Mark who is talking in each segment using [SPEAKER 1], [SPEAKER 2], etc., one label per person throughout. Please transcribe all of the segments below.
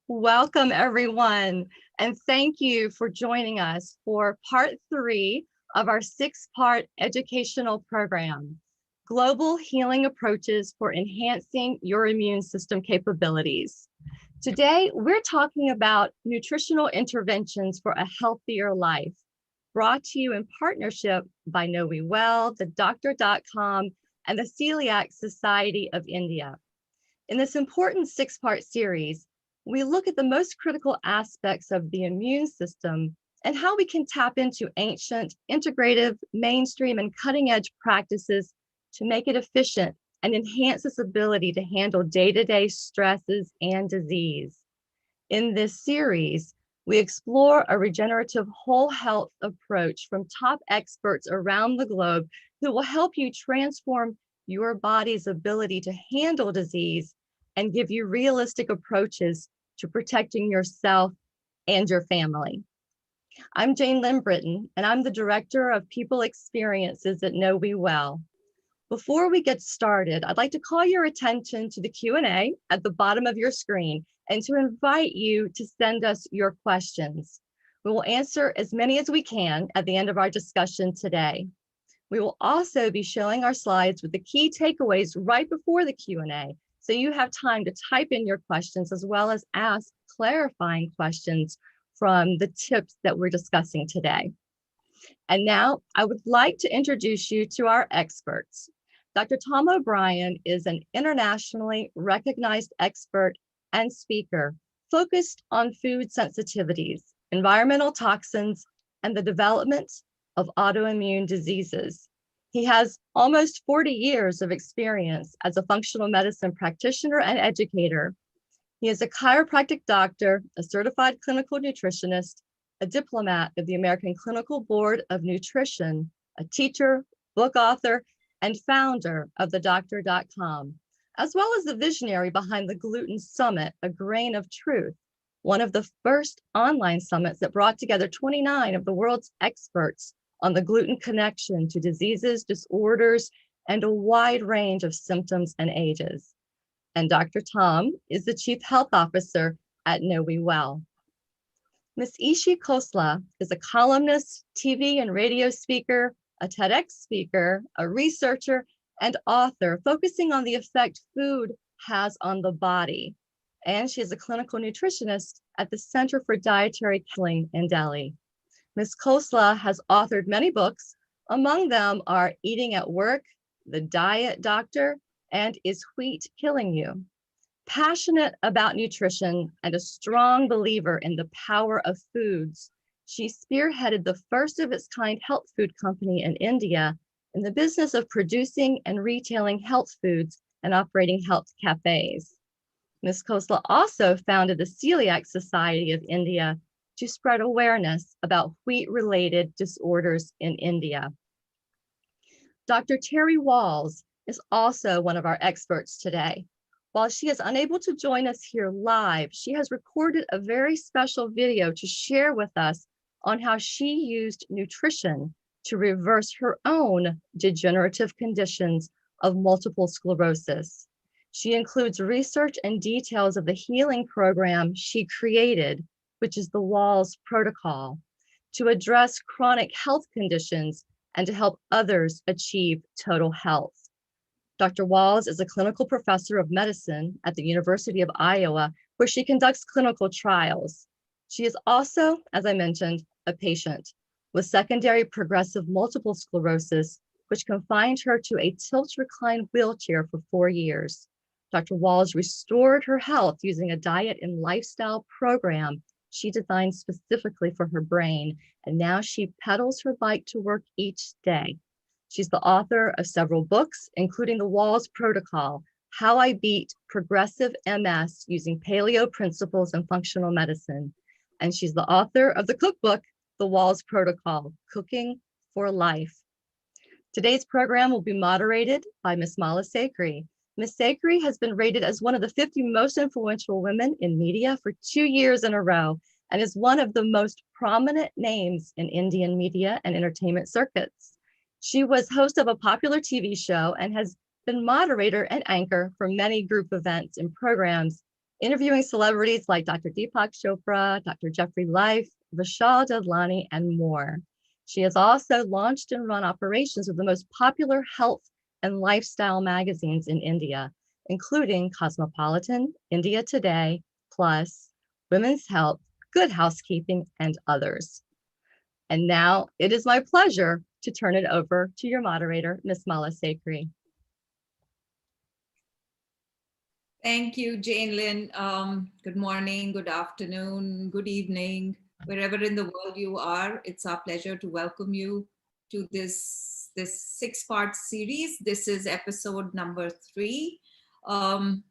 [SPEAKER 1] Welcome, everyone, and thank you for joining us for part 3 of our 6-part educational program, Global Healing Approaches for Enhancing Your Immune System Capabilities. Today, we're talking about nutritional interventions for a healthier life, brought to you in partnership by Know We Well, the Doctor.com, and the Celiac Society of India. In this important 6-part series, we look at the most critical aspects of the immune system and how we can tap into ancient, integrative, mainstream, and cutting-edge practices to make it efficient and enhance its ability to handle day-to-day stresses and disease. In this series, we explore a regenerative whole health approach from top experts around the globe who will help you transform your body's ability to handle disease and give you realistic approaches to protecting yourself and your family. I'm Jane Lynn Britton, and I'm the Director of People Experiences at Know We Well. Before we get started, I'd like to call your attention to the Q&A at the bottom of your screen and to invite you to send us your questions. We will answer as many as we can at the end of our discussion today. We will also be showing our slides with the key takeaways right before the Q&A, so you have time to type in your questions as well as ask clarifying questions from the tips that we're discussing today. And now I would like to introduce you to our experts. Dr. Tom O'Brien is an internationally recognized expert and speaker focused on food sensitivities, environmental toxins, and the development of autoimmune diseases. He has almost 40 years of experience as a functional medicine practitioner and educator. He is a chiropractic doctor, a certified clinical nutritionist, a diplomat of the American Clinical Board of Nutrition, a teacher, book author, and founder of the Doctor.com, as well as the visionary behind the Gluten Summit, A Grain of Truth, one of the first online summits that brought together 29 of the world's experts on the gluten connection to diseases, disorders, and a wide range of symptoms and ages. And Dr. Tom is the Chief Health Officer at Know We Well. Ms. Ishi Khosla is a columnist, TV and radio speaker, a TEDx speaker, a researcher, and author focusing on the effect food has on the body. And she is a clinical nutritionist at the Center for Dietary Counseling in Delhi. Ms. Khosla has authored many books. Among them are Eating at Work, The Diet Doctor, and Is Wheat Killing You? Passionate about nutrition and a strong believer in the power of foods, she spearheaded the first of its kind health food company in India in the business of producing and retailing health foods and operating health cafes. Ms. Khosla also founded the Celiac Society of India to spread awareness about wheat-related disorders in India. Dr. Terry Walls is also one of our experts today. While she is unable to join us here live, she has recorded a very special video to share with us on how she used nutrition to reverse her own degenerative conditions of multiple sclerosis. She includes research and details of the healing program she created, which is the Walls Protocol, to address chronic health conditions and to help others achieve total health. Dr. Walls is a clinical professor of medicine at the University of Iowa, where she conducts clinical trials. She is also, as I mentioned, a patient with secondary progressive multiple sclerosis, which confined her to a tilt-recline wheelchair for 4 years. Dr. Walls restored her health using a diet and lifestyle program she designed specifically for her brain, and now she pedals her bike to work each day. She's the author of several books, including the Walls Protocol, How I Beat Progressive MS Using Paleo Principles and Functional Medicine. And she's the author of the cookbook, The Walls Protocol, Cooking for Life. Today's program will be moderated by Ms. Mala Sakri. Ms. Sakri has been rated as one of the 50 most influential women in media for 2 years in a row and is one of the most prominent names in Indian media and entertainment circuits. She was host of a popular TV show and has been moderator and anchor for many group events and programs, interviewing celebrities like Dr. Deepak Chopra, Dr. Jeffrey Life, Vishal Dadlani, and more. She has also launched and run operations of the most popular health and lifestyle magazines in India, including Cosmopolitan, India Today, Plus, Women's Health, Good Housekeeping, and others. And now it is my pleasure to turn it over to your moderator, Ms. Mala Sekri.
[SPEAKER 2] Thank you, Jane Lynn. Good morning, good afternoon, good evening, wherever in the world you are. It's our pleasure to welcome you to this 6-part series. This is episode number 3. Keto,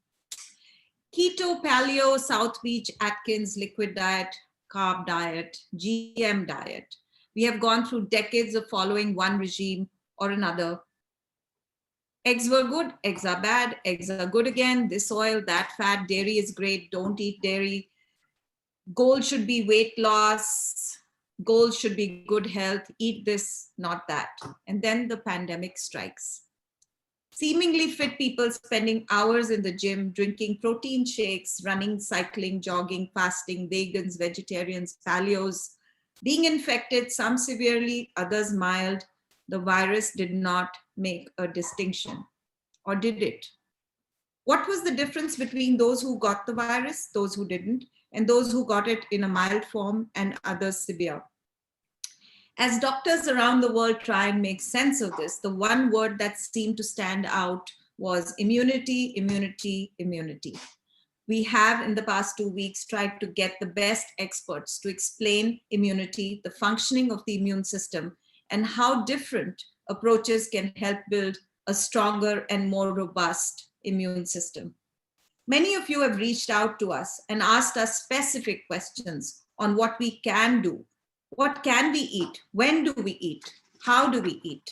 [SPEAKER 2] Paleo, South Beach, Atkins, liquid diet, carb diet, GM diet. We have gone through decades of following one regime or another. Eggs were good, eggs are bad, eggs are good again, this oil, that fat, dairy is great, don't eat dairy. Goal should be weight loss, goal should be good health, eat this, not that. And then the pandemic strikes. Seemingly fit people spending hours in the gym, drinking protein shakes, running, cycling, jogging, fasting, vegans, vegetarians, paleos, being infected, some severely, others mild. The virus did not make a distinction, or did it? What was the difference between those who got the virus, those who didn't, and those who got it in a mild form and others severe? As doctors around the world try and make sense of this, the one word that seemed to stand out was immunity, immunity, immunity. We have, in the past 2 weeks, tried to get the best experts to explain immunity, the functioning of the immune system, and how different approaches can help build a stronger and more robust immune system. Many of you have reached out to us and asked us specific questions on what we can do. What can we eat? When do we eat? How do we eat?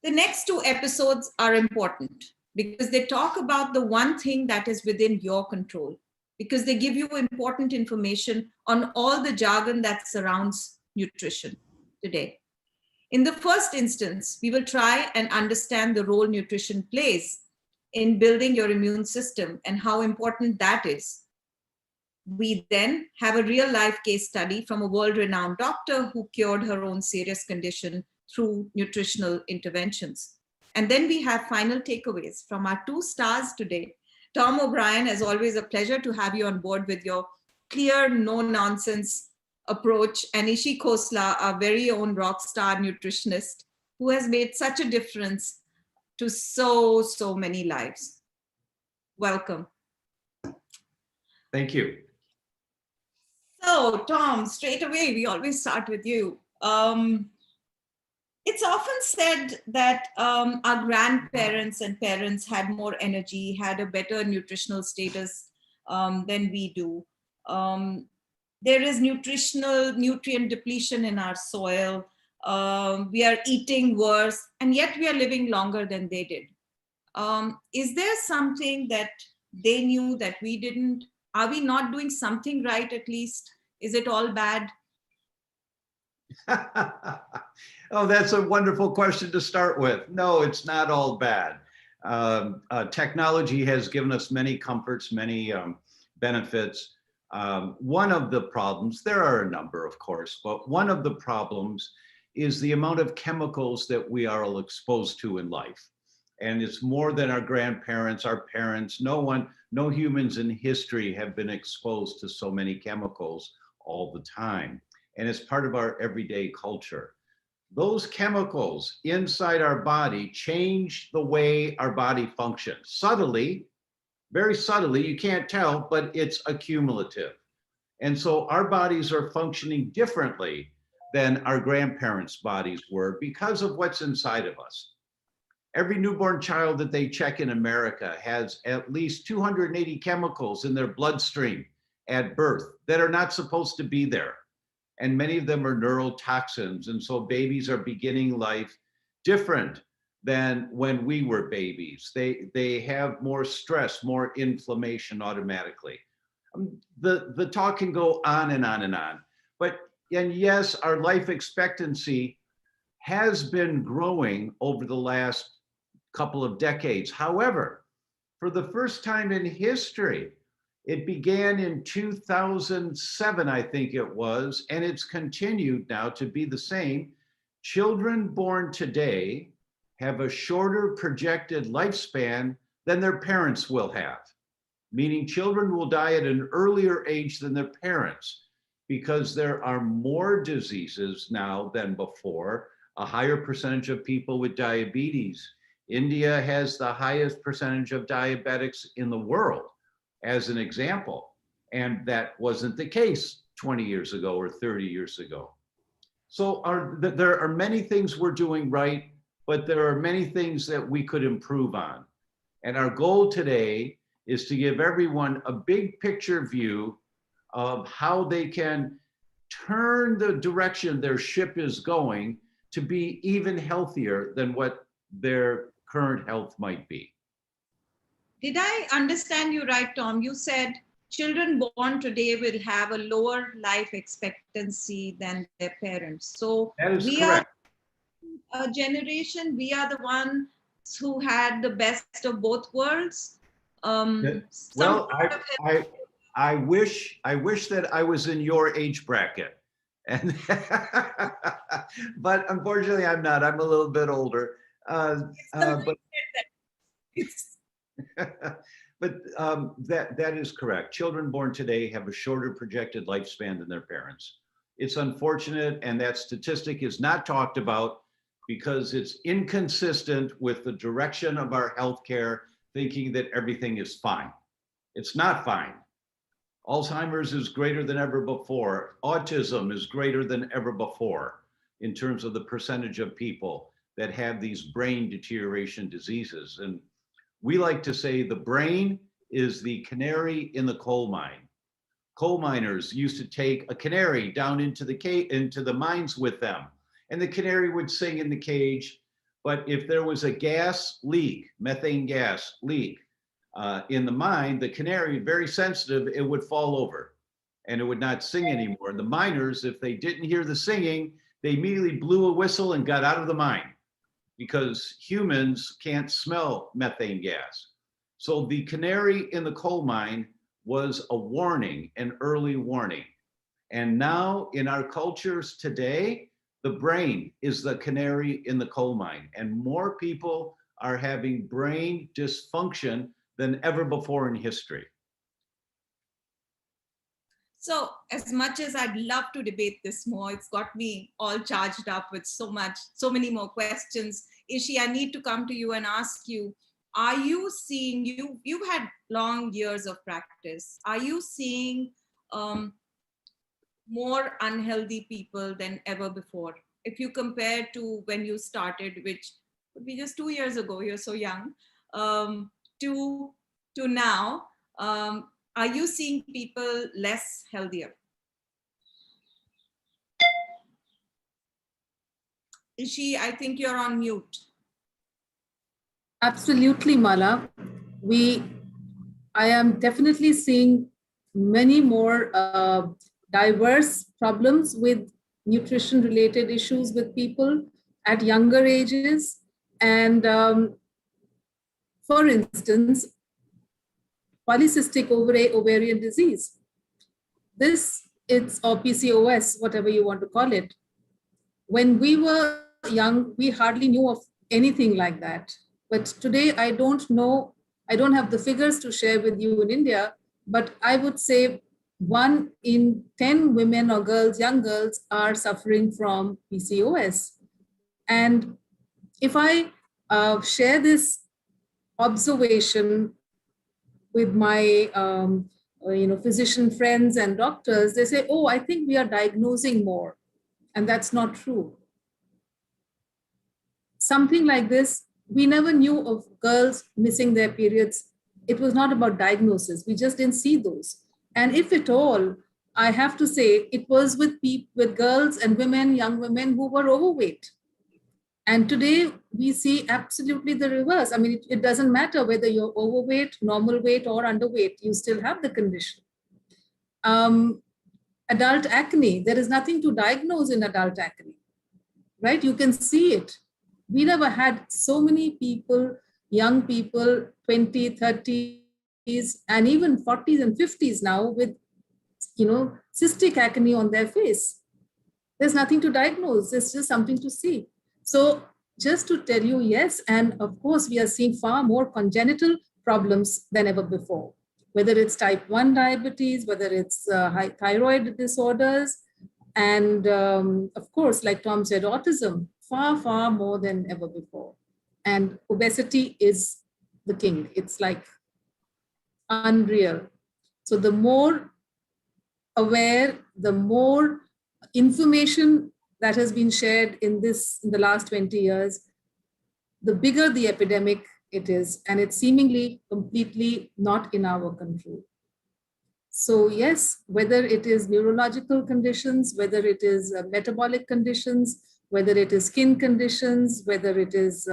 [SPEAKER 2] The next 2 episodes are important because they talk about the one thing that is within your control, because they give you important information on all the jargon that surrounds nutrition today. In the first instance, we will try and understand the role nutrition plays in building your immune system and how important that is. We then have a real-life case study from a world-renowned doctor who cured her own serious condition through nutritional interventions. And then we have final takeaways from our 2 stars today. Tom O'Brien, as always, a pleasure to have you on board with your clear, no-nonsense approach, and Ishi Khosla, our very own rock star nutritionist, who has made such a difference to so many lives. Welcome.
[SPEAKER 3] Thank you.
[SPEAKER 2] So, Tom, straight away, we always start with you. It's often said that our grandparents and parents had more energy, had a better nutritional status than we do. There is nutrient depletion in our soil. We are eating worse, and yet we are living longer than they did. Is there something that they knew that we didn't? Are we not doing something right at least? Is it all bad?
[SPEAKER 3] Oh, that's a wonderful question to start with. No, it's not all bad. Technology has given us many comforts, many benefits. One of the problems, there are a number, of course, but one of the problems is the amount of chemicals that we are all exposed to in life. And it's more than our grandparents, our parents. No humans in history have been exposed to so many chemicals all the time. And it's part of our everyday culture. Those chemicals inside our body change the way our body functions. Subtly, very subtly, you can't tell, but it's accumulative. And so our bodies are functioning differently than our grandparents' bodies were because of what's inside of us. Every newborn child that they check in America has at least 280 chemicals in their bloodstream at birth that are not supposed to be there. And many of them are neurotoxins. And so babies are beginning life different than when we were babies. They have more stress, more inflammation automatically. The talk can go on and on and on. And yes, our life expectancy has been growing over the last couple of decades. However, for the first time in history. It began in 2007, I think it was, and it's continued now to be the same. Children born today have a shorter projected lifespan than their parents will have, meaning children will die at an earlier age than their parents because there are more diseases now than before, a higher percentage of people with diabetes. India has the highest percentage of diabetics in the world, as an example. And that wasn't the case 20 years ago or 30 years ago. So there are many things we're doing right, but there are many things that we could improve on. And our goal today is to give everyone a big picture view of how they can turn the direction their ship is going to be even healthier than what their current health might be.
[SPEAKER 2] Did I understand you right, Tom? You said children born today will have a lower life expectancy than their parents. So
[SPEAKER 3] That is
[SPEAKER 2] we
[SPEAKER 3] correct.
[SPEAKER 2] are a generation, we are the ones who had the best of both worlds.
[SPEAKER 3] Well, I wish that I was in your age bracket, and but unfortunately I'm not. I'm a little bit older. But but that is correct. Children born today have a shorter projected lifespan than their parents. It's unfortunate, and that statistic is not talked about because it's inconsistent with the direction of our healthcare, thinking that everything is fine. It's not fine. Alzheimer's is greater than ever before. Autism is greater than ever before in terms of the percentage of people that have these brain deterioration diseases. And we like to say the brain is the canary in the coal mine. Coal miners used to take a canary down into the mines with them, and the canary would sing in the cage. But if there was a gas leak, methane gas leak in the mine, the canary, very sensitive, it would fall over and it would not sing anymore. And the miners, if they didn't hear the singing, they immediately blew a whistle and got out of the mine because humans can't smell methane gas. So the canary in the coal mine was a warning, an early warning. And now in our cultures today, the brain is the canary in the coal mine, and more people are having brain dysfunction than ever before in history.
[SPEAKER 2] So as much as I'd love to debate this more, it's got me all charged up with so many more questions. Ishi, I need to come to you and ask you, are you seeing, you've had long years of practice, are you seeing more unhealthy people than ever before? If you compare to when you started, which would be just 2 years ago, you're so young, to now, are you seeing people less healthier? Ishi, I think you're on mute.
[SPEAKER 4] Absolutely, Mala. I am definitely seeing many more diverse problems with nutrition-related issues with people at younger ages. And for instance, polycystic ovarian disease. It's or PCOS, whatever you want to call it. When we were young, we hardly knew of anything like that. But today, I don't know, I don't have the figures to share with you in India, but I would say 1 in 10 women or girls, young girls, are suffering from PCOS. And if I share this observation with my physician friends and doctors, they say, oh, I think we are diagnosing more. And that's not true. Something like this, we never knew of girls missing their periods. It was not about diagnosis. We just didn't see those. And if at all, I have to say it was with girls and women, young women who were overweight. And today we see absolutely the reverse. I mean, it doesn't matter whether you're overweight, normal weight, or underweight, you still have the condition. Adult acne, there is nothing to diagnose in adult acne, right? You can see it. We never had so many people, young people, 20, 30s, and even 40s and 50s now with, cystic acne on their face. There's nothing to diagnose. It's just something to see. So just to tell you, yes, and of course, we are seeing far more congenital problems than ever before, whether it's type 1 diabetes, whether it's high thyroid disorders, and of course, like Tom said, autism, far, far more than ever before. And obesity is the king. It's like unreal. So the more aware, the more information that has been shared in the last 20 years, the bigger the epidemic it is, and it's seemingly completely not in our control. So yes, whether it is neurological conditions, whether it is metabolic conditions, whether it is skin conditions, whether it is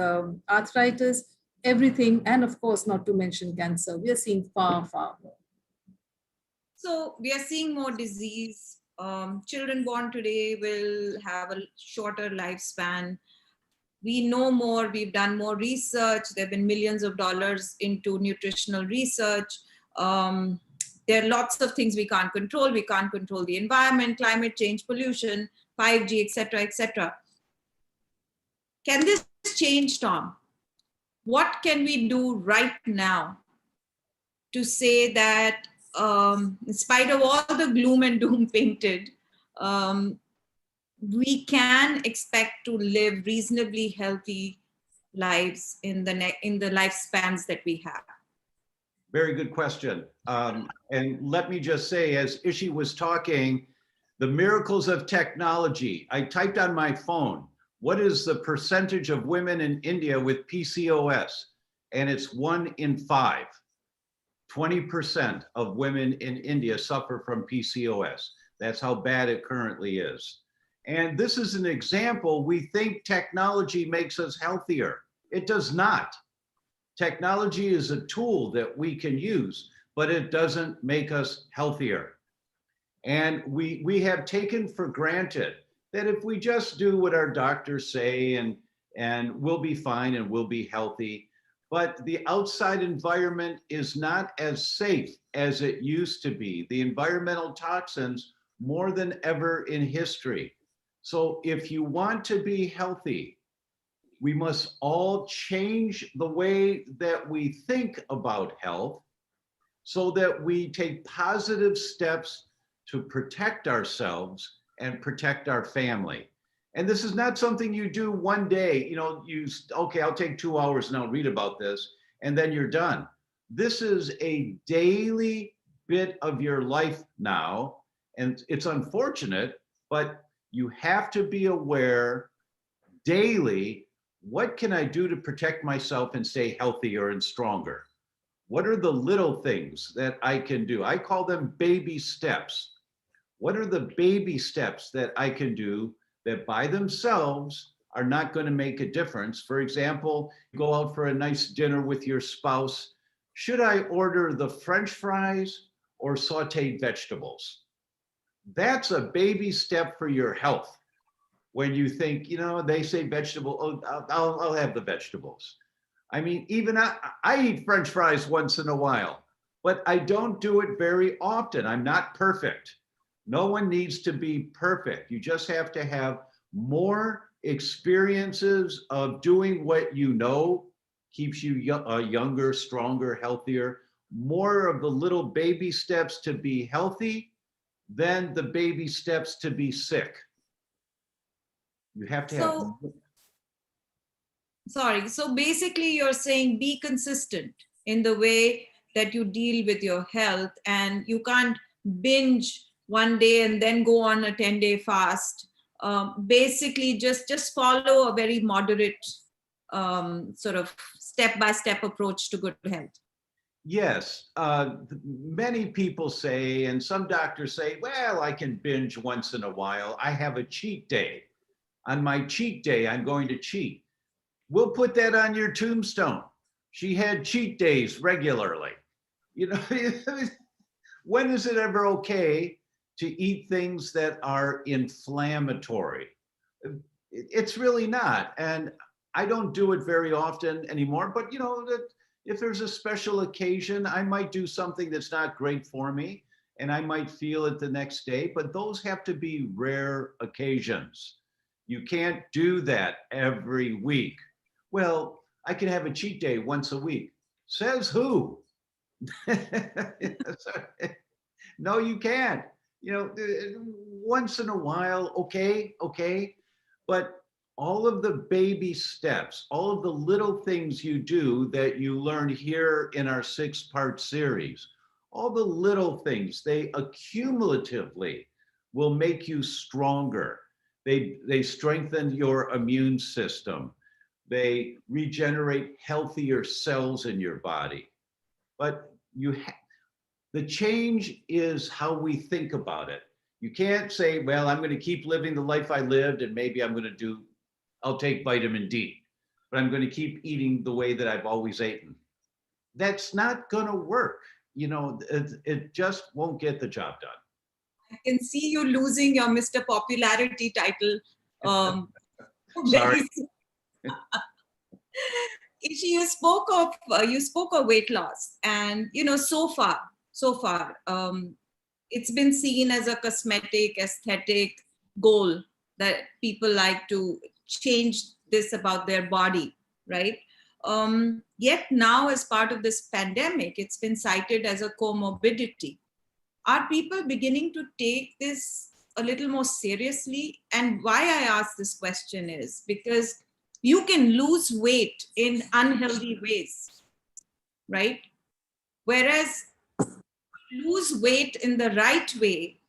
[SPEAKER 4] arthritis, everything, and of course, not to mention cancer, we are seeing far, far more.
[SPEAKER 2] So we are seeing more disease. Children born today will have a shorter lifespan. We know more, we've done more research. There have been millions of dollars into nutritional research. There are lots of things we can't control. We can't control the environment, climate change, pollution, 5G, etc., etc. Can this change, Tom? What can we do right now to say that in spite of all the gloom and doom painted, we can expect to live reasonably healthy lives in the lifespans that we have?
[SPEAKER 3] Very good question. And let me just say, as Ishi was talking, the miracles of technology. I typed on my phone, what is the percentage of women in India with PCOS? And it's 1 in 5. 20% of women in India suffer from PCOS. That's how bad it currently is. And this is an example. We think technology makes us healthier. It does not. Technology is a tool that we can use, but it doesn't make us healthier. And we have taken for granted that if we just do what our doctors say and we'll be fine and we'll be healthy, but the outside environment is not as safe as it used to be. The environmental toxins more than ever in history. So if you want to be healthy, we must all change the way that we think about health so that we take positive steps to protect ourselves and protect our family. And this is not something you do one day, okay, I'll take 2 hours and I'll read about this, and then you're done. This is a daily bit of your life now, and it's unfortunate, but you have to be aware daily, what can I do to protect myself and stay healthier and stronger? What are the little things that I can do? I call them baby steps. What are the baby steps that I can do that by themselves are not going to make a difference? For example, go out for a nice dinner with your spouse. Should I order the French fries or sauteed vegetables? That's a baby step for your health. When you think, they say vegetable, oh, I'll have the vegetables. I mean, even I eat French fries once in a while, but I don't do it very often. I'm not perfect. No one needs to be perfect. You just have to have more experiences of doing what you know keeps you younger, stronger, healthier. More of the little baby steps to be healthy than the baby steps to be sick. You have to have.
[SPEAKER 2] So basically you're saying be consistent in the way that you deal with your health, and you can't binge one day and then go on a 10-day fast. Basically just follow a very moderate sort of step-by-step approach to good health.
[SPEAKER 3] Yes, many people say, and some doctors say, well, I can binge once in a while. I have a cheat day. On my cheat day, I'm going to cheat. We'll put that on your tombstone. She had cheat days regularly. When is it ever okay to eat things that are inflammatory? It's really not. And I don't do it very often anymore, but you know, that if there's a special occasion, I might do something that's not great for me and I might feel it the next day, but those have to be rare occasions. You can't do that every week. Well, I can have a cheat day once a week. Says who? No, you can't. You know, once in a while, okay. But all of the baby steps, all of the little things you do that you learn here in our 6-part series, all the little things, they accumulatively will make you stronger. They strengthen your immune system. They regenerate healthier cells in your body. But the change is how we think about it. You can't say, well, I'm going to keep living the life I lived and maybe I'll take vitamin D, but I'm going to keep eating the way that I've always eaten. That's not going to work. You know, it just won't get the job done.
[SPEAKER 2] I can see you losing your Mr. Popularity title.
[SPEAKER 3] Sorry.
[SPEAKER 2] Ishi, you spoke of weight loss, and you know, so far, it's been seen as a cosmetic, aesthetic goal that people like to change this about their body, right? Yet now, as part of this pandemic, it's been cited as a comorbidity. Are people beginning to take this a little more seriously? And why I ask this question is because you can lose weight in unhealthy ways, right? Whereas lose weight in the right way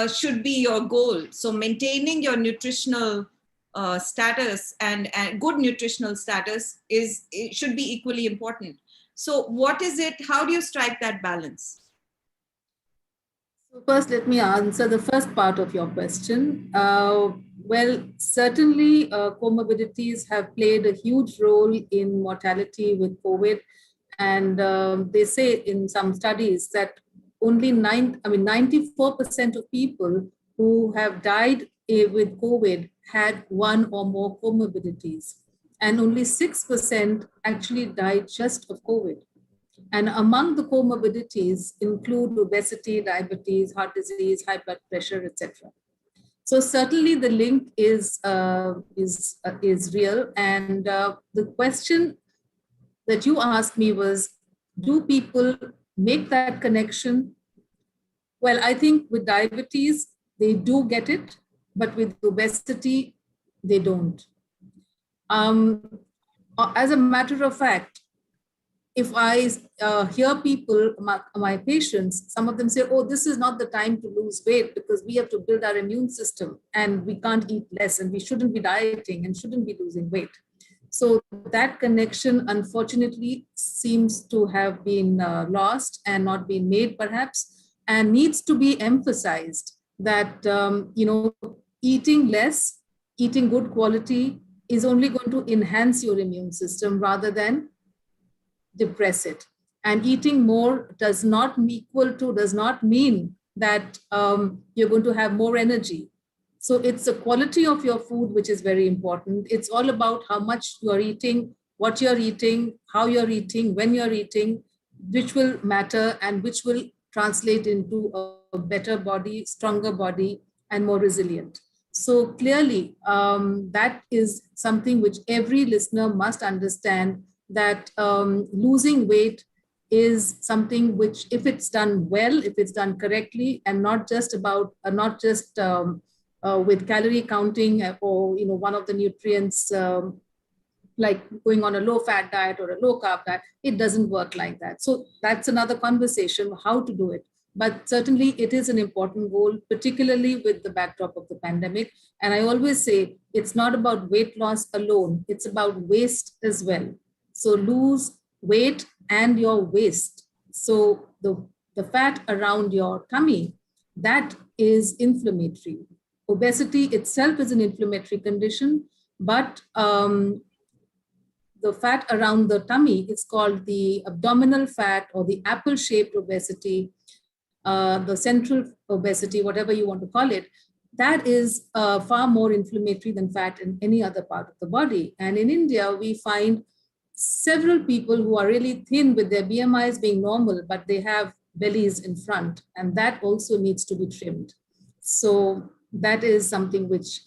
[SPEAKER 2] should be your goal. So maintaining your nutritional status and good nutritional status should be equally important. So what is it? How do you strike that balance?
[SPEAKER 4] So first, let me answer the first part of your question. Well, certainly comorbidities have played a huge role in mortality with COVID. And they say in some studies that only 94% of people who have died with COVID had one or more comorbidities. And only 6% actually died just of COVID. And among the comorbidities include obesity, diabetes, heart disease, high blood pressure, etc. So certainly the link is real. And the question that you asked me was, do people make that connection? Well, I think with diabetes, they do get it, but with obesity, they don't. As a matter of fact, if I hear people, my patients, some of them say, oh, this is not the time to lose weight because we have to build our immune system and we can't eat less and we shouldn't be dieting and shouldn't be losing weight. So that connection, unfortunately, seems to have been lost and not been made, perhaps, and needs to be emphasized that, eating less, eating good quality is only going to enhance your immune system rather than depress it. And eating more does not mean that you're going to have more energy. So it's the quality of your food, which is very important. It's all about how much you're eating, what you're eating, how you're eating, when you're eating, which will matter and which will translate into a better body, stronger body, and more resilient. So clearly, that is something which every listener must understand, that losing weight is something which, if it's done well, if it's done correctly, and not just with calorie counting or one of the nutrients, like going on a low-fat diet or a low-carb diet, it doesn't work like that. So that's another conversation, how to do it. But certainly it is an important goal, particularly with the backdrop of the pandemic. And I always say it's not about weight loss alone, it's about waste as well. So lose weight and your waist. So the fat around your tummy, that is inflammatory. Obesity itself is an inflammatory condition, but the fat around the tummy is called the abdominal fat or the apple-shaped obesity, the central obesity, whatever you want to call it. that is far more inflammatory than fat in any other part of the body. And in India, we find several people who are really thin with their BMIs being normal, but they have bellies in front, and that also needs to be trimmed. So that is something which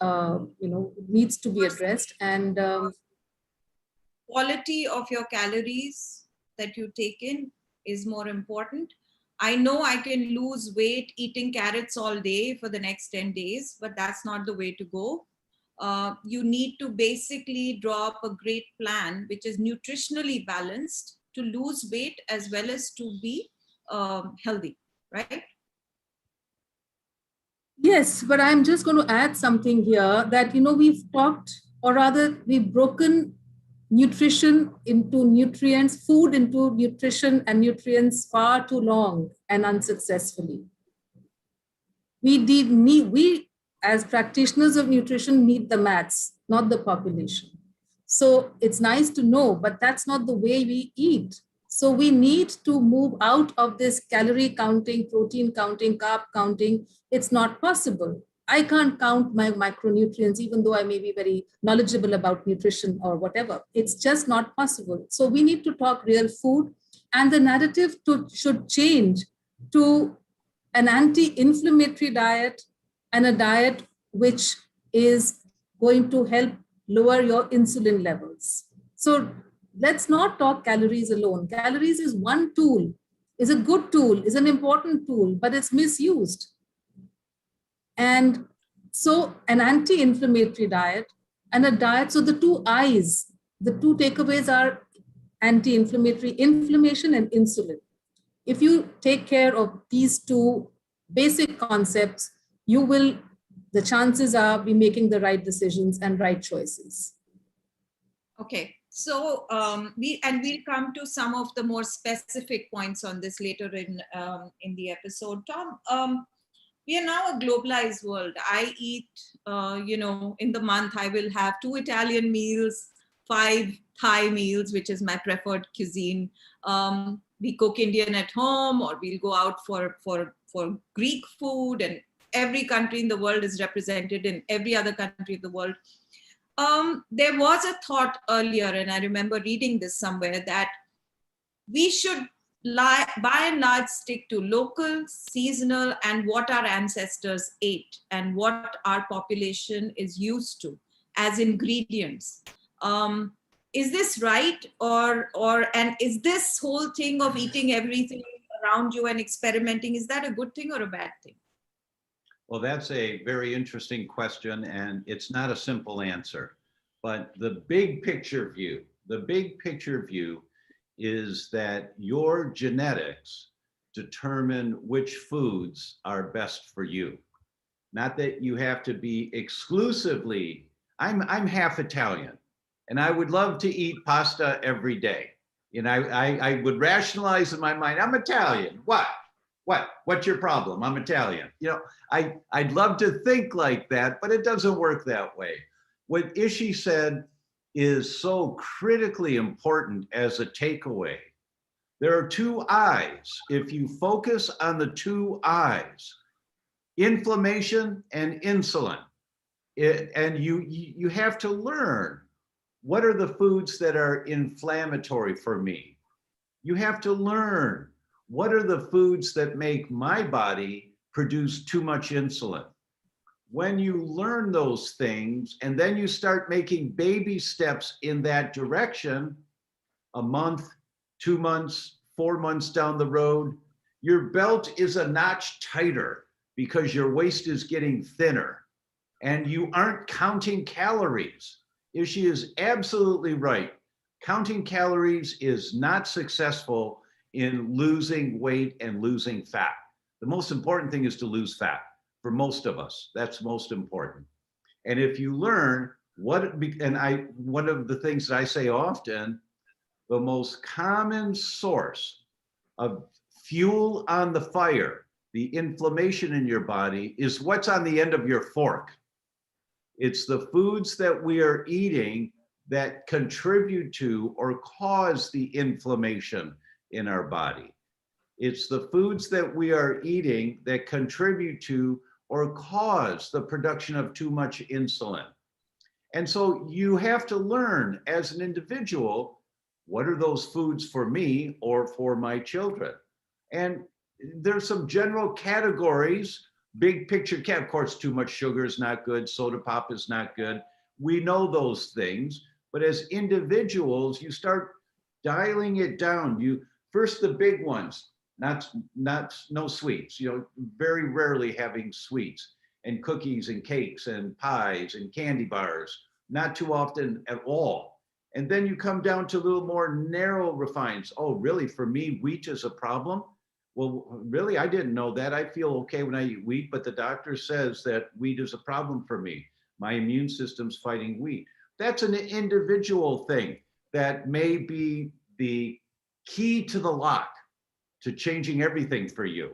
[SPEAKER 4] needs to be addressed. And
[SPEAKER 2] quality of your calories that you take in is more important. I know I can lose weight eating carrots all day for the next 10 days, but that's not the way to go. You need to basically draw up a great plan, which is nutritionally balanced to lose weight as well as to be healthy, right?
[SPEAKER 4] yes, but I'm just going to add something here that, we've talked, or rather, we've broken nutrition into nutrients, food into nutrition and nutrients far too long and unsuccessfully. We as practitioners of nutrition need the maths, not the population. So it's nice to know, but that's not the way we eat. So we need to move out of this calorie counting, protein counting, carb counting. It's not possible. I can't count my micronutrients, even though I may be very knowledgeable about nutrition or whatever. It's just not possible. So we need to talk real food, and the narrative should change to an anti-inflammatory diet and a diet which is going to help lower your insulin levels. So let's not talk calories alone. Calories is one tool, is a good tool, is an important tool, but it's misused. And so an anti-inflammatory diet and a diet, so the two I's, the two takeaways are anti-inflammatory, inflammation and insulin. If you take care of these two basic concepts, the chances are be making the right decisions and right choices.
[SPEAKER 2] Okay, so we'll come to some of the more specific points on this later in the episode. Tom, we are now a globalized world. I eat, in the month I will have 2 Italian meals, 5 Thai meals, which is my preferred cuisine. We cook Indian at home, or we'll go out for Greek food, and every country in the world is represented in every other country of the world. There was a thought earlier, and I remember reading this somewhere, that we should by and large stick to local, seasonal, and what our ancestors ate and what our population is used to as ingredients. Is this right? And is this whole thing of eating everything around you and experimenting, is that a good thing or a bad thing?
[SPEAKER 3] Well, that's a very interesting question, and it's not a simple answer. But the big picture view is that your genetics determine which foods are best for you. Not that you have to be exclusively, I'm half Italian, and I would love to eat pasta every day. I would rationalize in my mind, I'm Italian. What's your problem? I'm Italian. I'd love to think like that, but it doesn't work that way. What Ishi said is so critically important as a takeaway. There are 2 I's. If you focus on the 2 I's, inflammation and insulin, and you have to learn, what are the foods that are inflammatory for me? You have to learn, what are the foods that make my body produce too much insulin? When you learn those things and then you start making baby steps in that direction, a month, 2 months, 4 months down the road, your belt is a notch tighter because your waist is getting thinner and you aren't counting calories. Ishi is absolutely right. Counting calories is not successful in losing weight and losing fat. The most important thing is to lose fat. For most of us, that's most important. And if you learn one of the things that I say often, the most common source of fuel on the fire, the inflammation in your body, is what's on the end of your fork. It's the foods that we are eating that contribute to or cause the inflammation in our body. It's the foods that we are eating that contribute to or cause the production of too much insulin. And so you have to learn as an individual, what are those foods for me or for my children? And there's some general categories, big picture, of course, too much sugar is not good, soda pop is not good. We know those things, but as individuals, you start dialing it down. First the big ones, no sweets, very rarely having sweets, and cookies and cakes and pies and candy bars, not too often at all. And then you come down to a little more narrow refines. Oh, really? For me, wheat is a problem? Well, really, I didn't know that. I feel okay when I eat wheat, but the doctor says that wheat is a problem for me. My immune system's fighting wheat. That's an individual thing that may be the key to the lock to changing everything for you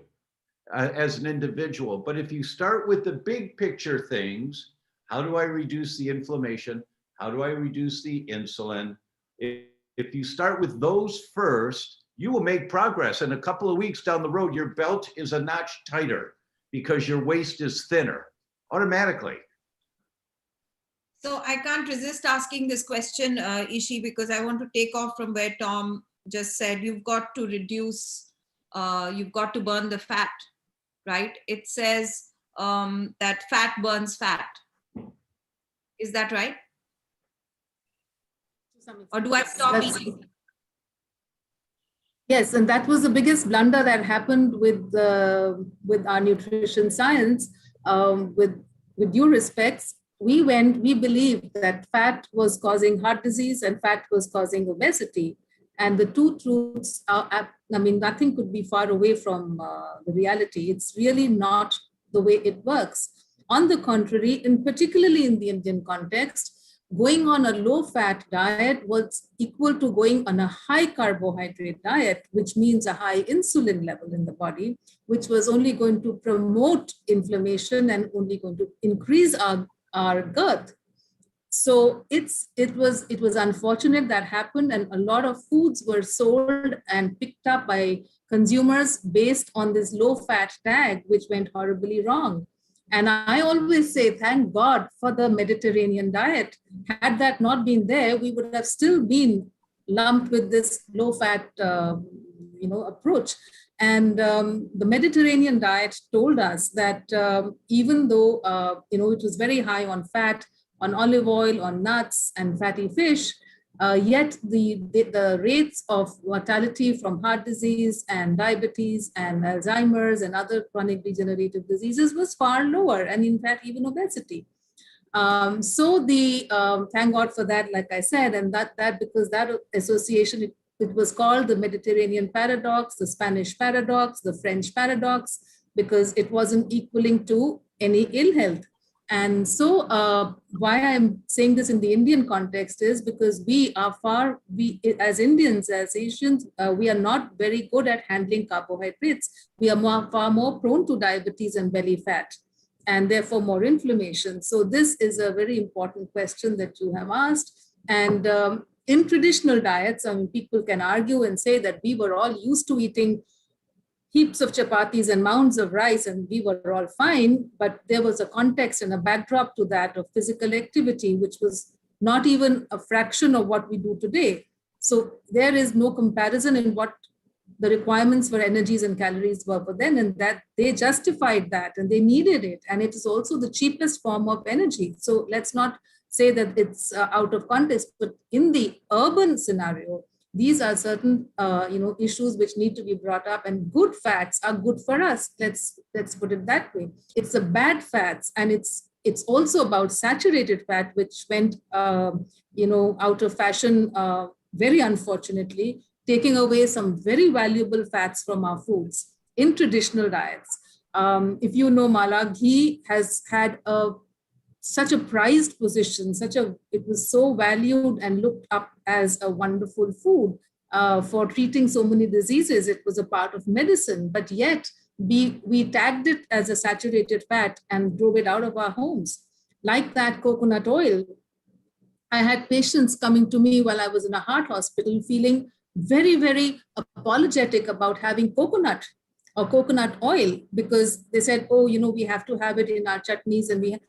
[SPEAKER 3] as an individual. But if you start with the big picture things, how do I reduce the inflammation? How do I reduce the insulin? If you start with those first, you will make progress. And a couple of weeks down the road, your belt is a notch tighter because your waist is thinner automatically.
[SPEAKER 2] So I can't resist asking this question, Ishi, because I want to take off from where Tom just said, you've got to reduce, you've got to burn the fat, right? It says that fat burns fat. Is that right? Or do I stop eating?
[SPEAKER 4] Yes, and that was the biggest blunder that happened with our nutrition science. With due respects, we believed that fat was causing heart disease and fat was causing obesity. And the two truths are, nothing could be far away from the reality. It's really not the way it works. On the contrary, and particularly in the Indian context, going on a low-fat diet was equal to going on a high-carbohydrate diet, which means a high insulin level in the body, which was only going to promote inflammation and only going to increase our girth. So it was unfortunate that happened, and a lot of foods were sold and picked up by consumers based on this low-fat tag, which went horribly wrong. And I always say, thank God for the Mediterranean diet. Had that not been there, we would have still been lumped with this low-fat, approach. And the Mediterranean diet told us that even though it was very high on fat, on olive oil, on nuts, and fatty fish, yet the rates of mortality from heart disease and diabetes and Alzheimer's and other chronic degenerative diseases was far lower, and in fact, even obesity. So thank God for that, like I said, and that because that association, it was called the Mediterranean paradox, the Spanish paradox, the French paradox, because it wasn't equaling to any ill health. And so why I'm saying this in the Indian context is because we as Indians, as Asians, we are not very good at handling carbohydrates. We are far more prone to diabetes and belly fat, and therefore more inflammation. So this is a very important question that you have asked. And in traditional diets, people can argue and say that we were all used to eating heaps of chapatis and mounds of rice, and we were all fine, but there was a context and a backdrop to that of physical activity, which was not even a fraction of what we do today. So there is no comparison in what the requirements for energies and calories were for then, and that they justified that and they needed it. And it is also the cheapest form of energy. So let's not say that it's out of context, but in the urban scenario, these are certain issues which need to be brought up, and good fats are good for us. Let's put it that way. It's the bad fats, and it's also about saturated fat, which went out of fashion very unfortunately, taking away some very valuable fats from our foods in traditional diets. If you know, Mala, ghee has had such a prized position, it was so valued and looked up as a wonderful food for treating so many diseases. It was a part of medicine, but yet we tagged it as a saturated fat and drove it out of our homes. Like that coconut oil, I had patients coming to me while I was in a heart hospital feeling very, very apologetic about having coconut. or coconut oil, because they said, oh, we have to have it in our chutneys, and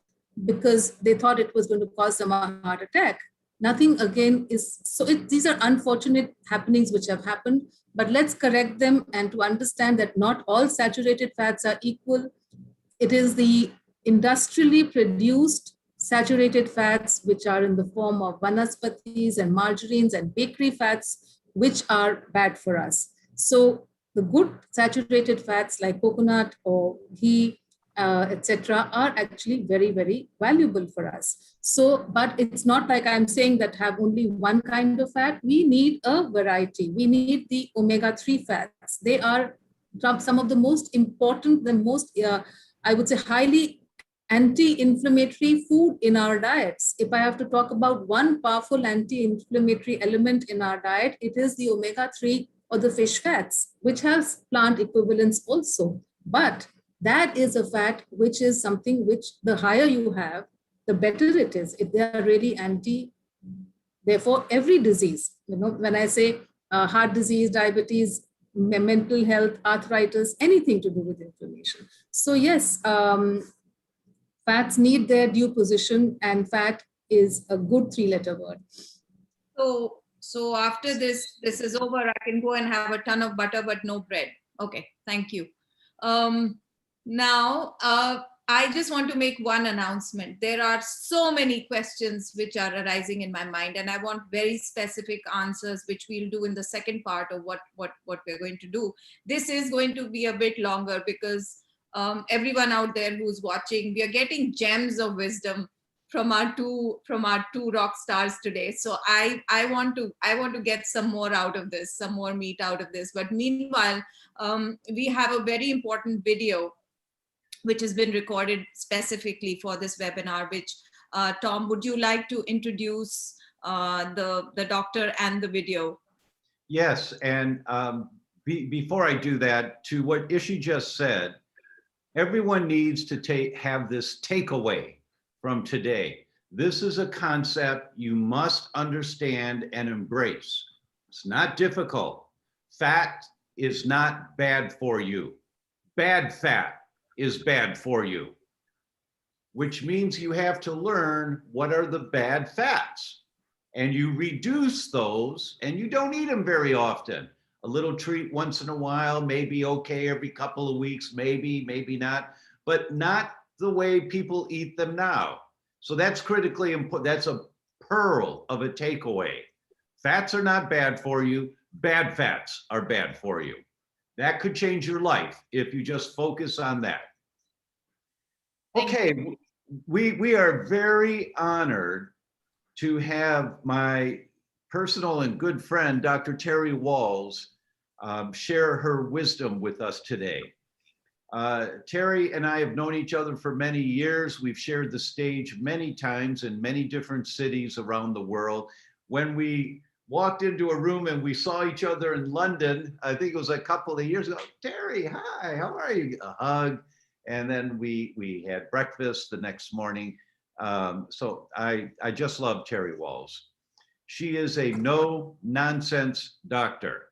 [SPEAKER 4] because they thought it was going to cause them a heart attack. Nothing again is, so these are unfortunate happenings which have happened, but let's correct them and to understand that not all saturated fats are equal. It is the industrially produced saturated fats, which are in the form of vanaspatis and margarines and bakery fats, which are bad for us. So the good saturated fats like coconut or ghee, etc., are actually very, very valuable for us. So, but it's not like I'm saying that have only one kind of fat. We need a variety. We need the omega-3 fats. They are some of the most important, the most I would say highly anti-inflammatory food in our diets. If I have to talk about one powerful anti-inflammatory element in our diet, it is the omega-3 or the fish fats, which has plant equivalents also. But that is a fat which is something which the higher you have, the better it is. If they are really therefore every disease, when I say heart disease, diabetes, mental health, arthritis, anything to do with inflammation. So yes, fats need their due position, and fat is a good three-letter word.
[SPEAKER 2] So after this is over, I can go and have a ton of butter but no bread. Okay, thank you. Now, I just want to make one announcement. There are so many questions which are arising in my mind, and I want very specific answers, which we'll do in the second part of what we're going to do. This is going to be a bit longer because everyone out there who's watching, we are getting gems of wisdom from our two rock stars today. So I want to get some more out of this, some more meat out of this. But meanwhile, we have a very important video which has been recorded specifically for this webinar, which Tom, would you like to introduce the doctor and the video?
[SPEAKER 3] Yes, and before I do that, to what Ishi just said, everyone needs to have this takeaway from today. This is a concept you must understand and embrace. It's not difficult. Fat is not bad for you. Bad fat is bad for you, which means you have to learn what are the bad fats. And you reduce those, and you don't eat them very often. A little treat once in a while, maybe okay every couple of weeks, maybe not, but not the way people eat them now. So that's critically important. That's a pearl of a takeaway. Fats are not bad for you. Bad fats are bad for you. That could change your life if you just focus on that. Okay, we are very honored to have my personal and good friend, Dr. Terry Walls, share her wisdom with us today. Terry and I have known each other for many years. We've shared the stage many times in many different cities around the world. When we walked into a room and we saw each other in London, I think it was a couple of years ago, Terry, hi, how are you? A hug. And then we had breakfast the next morning. So I just love Terry Walls. She is a no-nonsense doctor,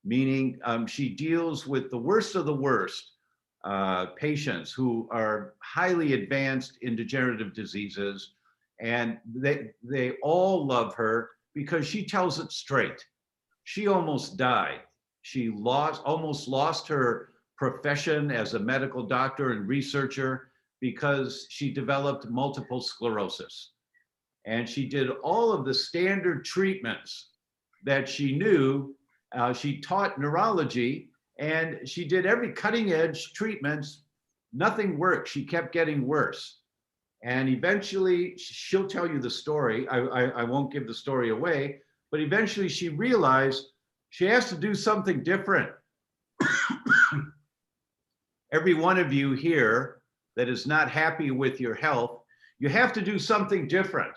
[SPEAKER 3] meaning she deals with the worst of the worst patients who are highly advanced in degenerative diseases, and they all love her because she tells it straight. She almost died. She almost lost her profession as a medical doctor and researcher because she developed multiple sclerosis. And she did all of the standard treatments that she knew. She taught neurology, and she did every cutting edge treatments. Nothing worked. She kept getting worse. And eventually, she'll tell you the story. I won't give the story away, but eventually she realized she has to do something different. Every one of you here that is not happy with your health, you have to do something different.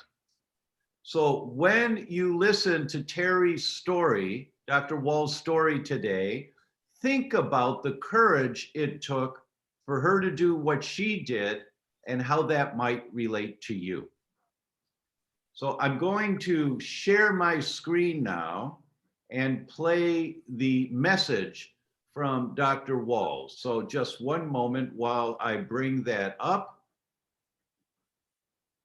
[SPEAKER 3] So when you listen to Terry's story, Dr. Wall's story today, think about the courage it took for her to do what she did and how that might relate to you. So I'm going to share my screen now and play the message from Dr. Walls. So just one moment while I bring that up.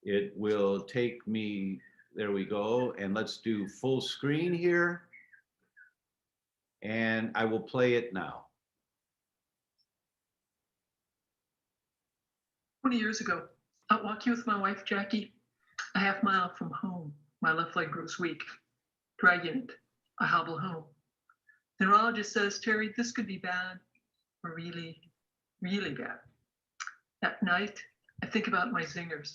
[SPEAKER 3] It will take me, there we go. And let's do full screen here. And I will play it now.
[SPEAKER 5] 20 years ago, out walking with my wife, Jackie, a half mile from home. My left leg grows weak. Dragging it, I hobble home. The neurologist says, Terry, this could be bad or really, really bad. At night, I think about my zingers,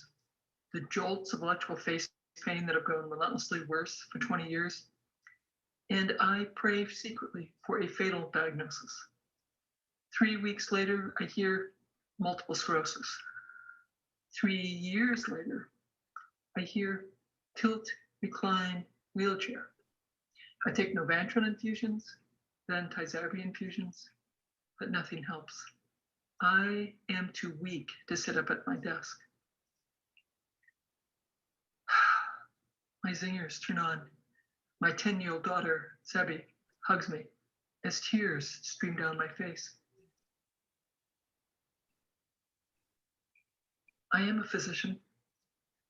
[SPEAKER 5] the jolts of electrical face pain that have grown relentlessly worse for 20 years. And I pray secretly for a fatal diagnosis. 3 weeks later, I hear multiple sclerosis. 3 years later, I hear tilt, recline, wheelchair. I take Novantrin infusions, then Dietary infusions, but nothing helps. I am too weak to sit up at my desk. My zingers turn on. My 10-year-old daughter, Sebi, hugs me as tears stream down my face. I am a physician.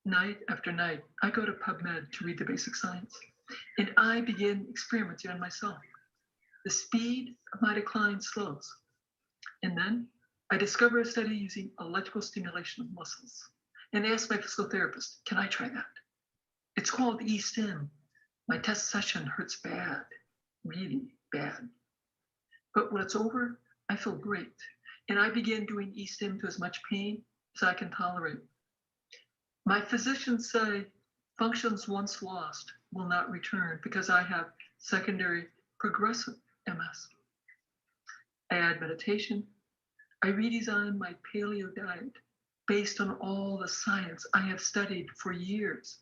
[SPEAKER 5] Night after night, I go to PubMed to read the basic science, and I begin experimenting on myself. The speed of my decline slows. And then I discover a study using electrical stimulation of muscles and ask my physical therapist, can I try that? It's called E-stim. My test session hurts bad, really bad. But when it's over, I feel great. And I begin doing E-stim to as much pain as I can tolerate. My physicians say functions once lost will not return because I have secondary progressive MS. I add meditation. I redesign my paleo diet based on all the science I have studied for years.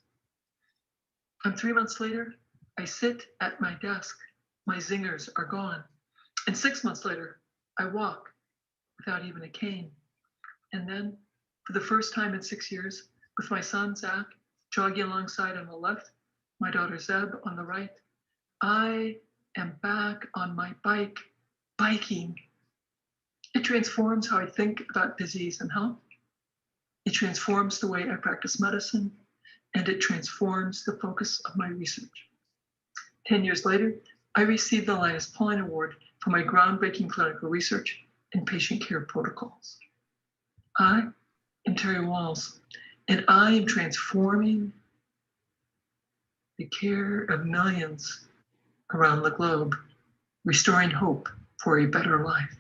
[SPEAKER 5] And 3 months later, I sit at my desk. My zingers are gone. And 6 months later, I walk without even a cane. And then, for the first time in 6 years, with my son, Zach, jogging alongside on the left, my daughter, Zeb, on the right, I am back on my bike, biking. It transforms how I think about disease and health. It transforms the way I practice medicine, and it transforms the focus of my research. 10 years later, I received the Linus Pauling Award for my groundbreaking clinical research and patient care protocols. I am Terry Walls, and I am transforming the care of millions around the globe, restoring hope for a better life.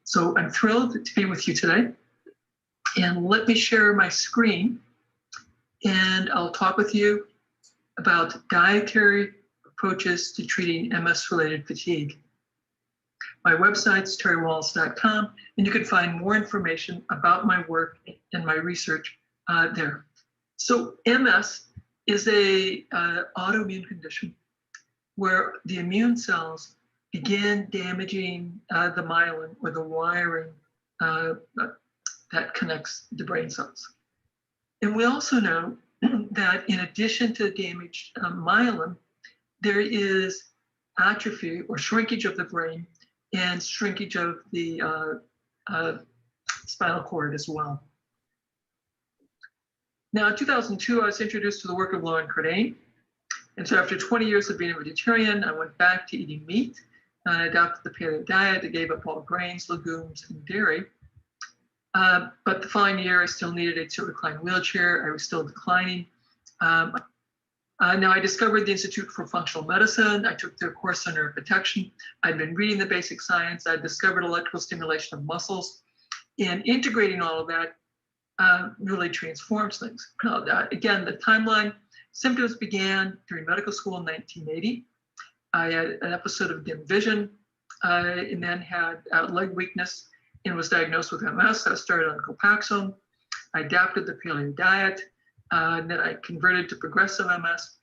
[SPEAKER 5] So I'm thrilled to be with you today. And let me share my screen, and I'll talk with you about dietary approaches to treating MS-related fatigue. My website's terrywalls.com, and you can find more information about my work and my research there. So MS is a autoimmune condition where the immune cells begin damaging the myelin, or the wiring that connects the brain cells. And we also know that in addition to damaged myelin, there is atrophy or shrinkage of the brain and shrinkage of the spinal cord as well. Now, in 2002, I was introduced to the work of Lauren Cordain. And so after 20 years of being a vegetarian, I went back to eating meat. I adopted the paleo diet. I gave up all grains, legumes, and dairy. But the following year, I still needed a tilt-recline wheelchair. I was still declining. Now I discovered the Institute for Functional Medicine. I took their course on nerve protection. I'd been reading the basic science. I discovered electrical stimulation of muscles, and integrating all of that really transforms things. Again, the timeline, symptoms began during medical school in 1980. I had an episode of dim vision, and then had leg weakness and was diagnosed with MS. I started on Copaxone. I adapted the paleo diet. And then I converted to progressive MS.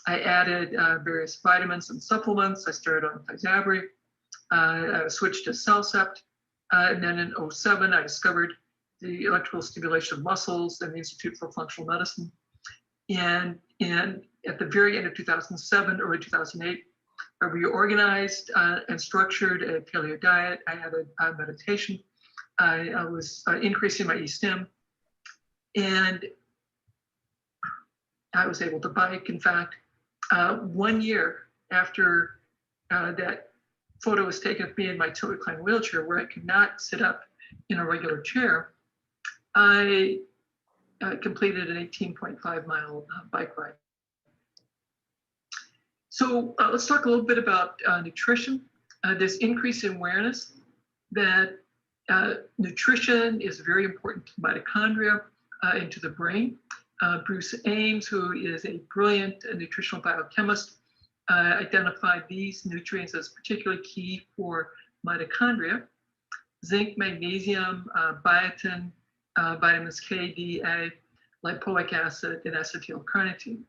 [SPEAKER 5] I added various vitamins and supplements. I started on Dietary. I switched to Cellcept. And then in 2007, I discovered the electrical stimulation of muscles and the Institute for Functional Medicine. And at the very end of 2007, early 2008, I reorganized and structured a paleo diet. I added meditation. I was increasing my e-stim. And I was able to bike. In fact, 1 year after that photo was taken of me in my tilt recline wheelchair, where I could not sit up in a regular chair, I completed an 18.5 mile bike ride. So let's talk a little bit about nutrition. There's increasing awareness that nutrition is very important to mitochondria and to the brain. Bruce Ames, who is a brilliant nutritional biochemist, identified these nutrients as particularly key for mitochondria: zinc, magnesium, biotin, vitamins K, D, A, lipoic acid, and acetylcarnitine.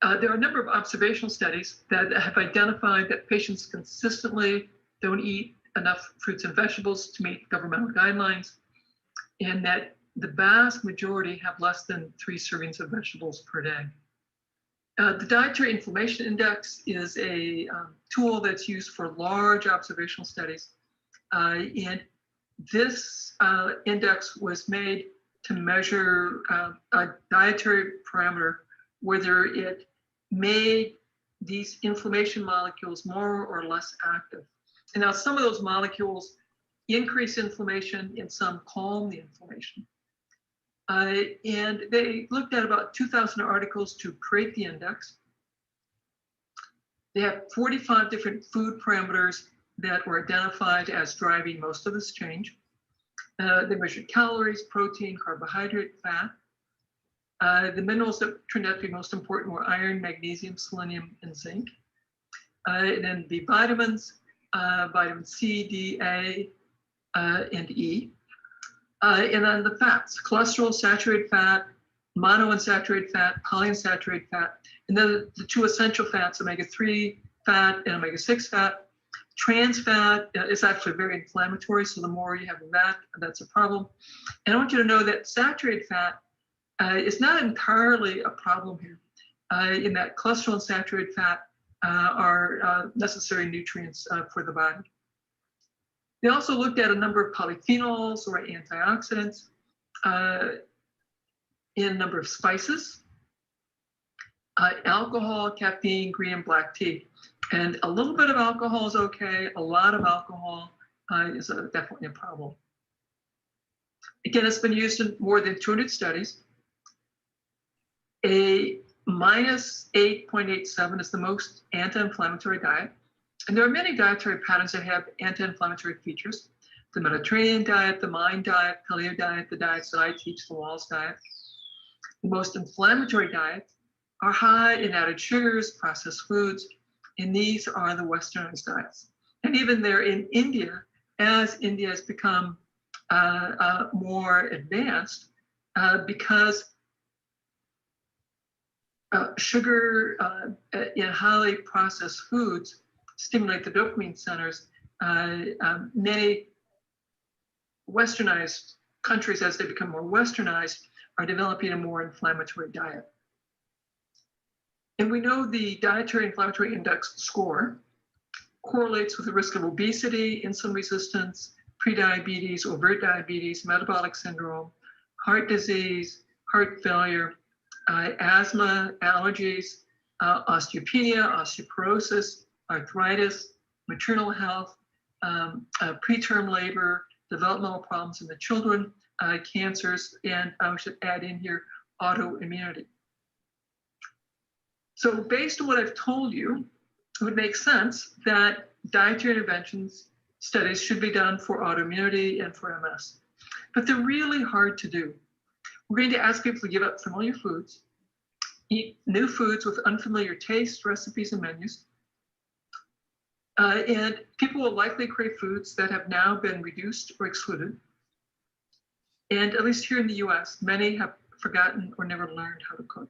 [SPEAKER 5] There are a number of observational studies that have identified that patients consistently don't eat enough fruits and vegetables to meet governmental guidelines, and that the vast majority have less than 3 servings of vegetables per day. The Dietary Inflammation Index is a tool that's used for large observational studies. And this index was made to measure a dietary parameter, whether it made these inflammation molecules more or less active. And now some of those molecules increase inflammation and some calm the inflammation. And they looked at about 2,000 articles to create the index. They have 45 different food parameters that were identified as driving most of this change. They measured calories, protein, carbohydrate, fat. The minerals that turned out to be most important were iron, magnesium, selenium, and zinc. And then the vitamins, vitamin C, D, A, and E. And then the fats: cholesterol, saturated fat, monounsaturated fat, polyunsaturated fat, and then the 2 essential fats, omega-3 fat and omega-6 fat. Trans fat is actually very inflammatory, so the more you have of that, that's a problem. And I want you to know that saturated fat is not entirely a problem here, in that cholesterol and saturated fat are necessary nutrients for the body. They also looked at a number of polyphenols or antioxidants in a number of spices, alcohol, caffeine, green and black tea. And a little bit of alcohol is okay. A lot of alcohol is definitely a problem. Again, it's been used in more than 200 studies. A minus 8.87 is the most anti-inflammatory diet. And there are many dietary patterns that have anti-inflammatory features: the Mediterranean diet, the Mind diet, Paleo diet, the diets that I teach, the Walls diet. The most inflammatory diets are high in added sugars, processed foods, and these are the Westernized diets. And even there in India, as India has become more advanced, because sugar in highly processed foods stimulate the dopamine centers, many Westernized countries, as they become more Westernized, are developing a more inflammatory diet. And we know the Dietary Inflammatory Index score correlates with the risk of obesity, insulin resistance, prediabetes, overt diabetes, metabolic syndrome, heart disease, heart failure, asthma, allergies, osteopenia, osteoporosis, arthritis, maternal health, preterm labor, developmental problems in the children, cancers, and I should add in here autoimmunity. So based on what I've told you, it would make sense that dietary interventions studies should be done for autoimmunity and for MS. But they're really hard to do. We're going to ask people to give up familiar foods, eat new foods with unfamiliar tastes, recipes, and menus. And people will likely crave foods that have now been reduced or excluded. And at least here in the US, many have forgotten or never learned how to cook.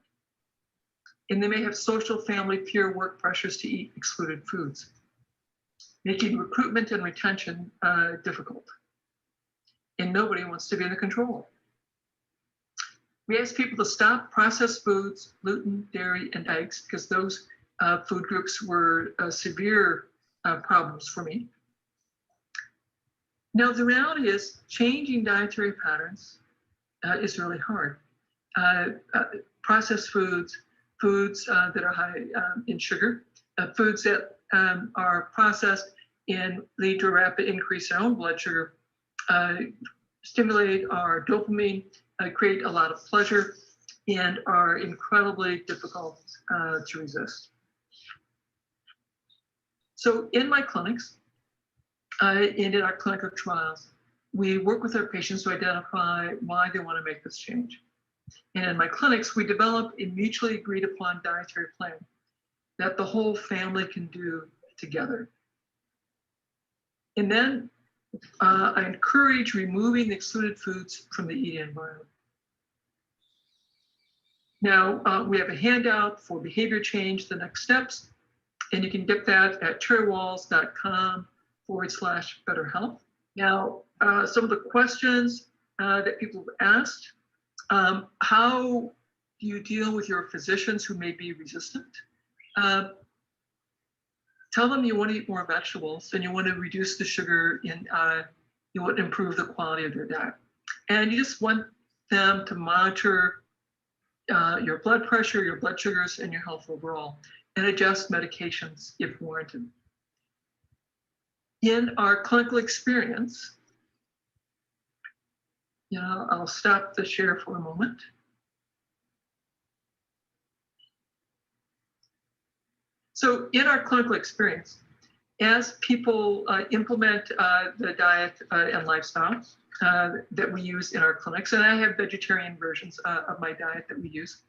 [SPEAKER 5] And they may have social, family, peer work pressures to eat excluded foods, making recruitment and retention difficult. And nobody wants to be in the control. We ask people to stop processed foods, gluten, dairy, and eggs, because those food groups were severe problems for me. Now, the reality is changing dietary patterns is really hard. Processed foods, foods that are high in sugar, foods that are processed and lead to a rapid increase in our own blood sugar, stimulate our dopamine, create a lot of pleasure, and are incredibly difficult to resist. So in my clinics and in our clinical trials, we work with our patients to identify why they want to make this change. And in my clinics, we develop a mutually agreed upon dietary plan that the whole family can do together. And then I encourage removing the excluded foods from the eating environment. Now, we have a handout for behavior change, the next steps, and you can get that at cherrywalls.com/betterhealth. Now, some of the questions that people have asked, how do you deal with your physicians who may be resistant? Tell them you want to eat more vegetables and you want to reduce the sugar and you want to improve the quality of their diet. And you just want them to monitor your blood pressure, your blood sugars, and your health overall, and adjust medications if warranted. In our clinical experience, I'll stop the share for a moment. So in our clinical experience, as people implement the diet and lifestyle that we use in our clinics, and I have vegetarian versions of my diet that we use,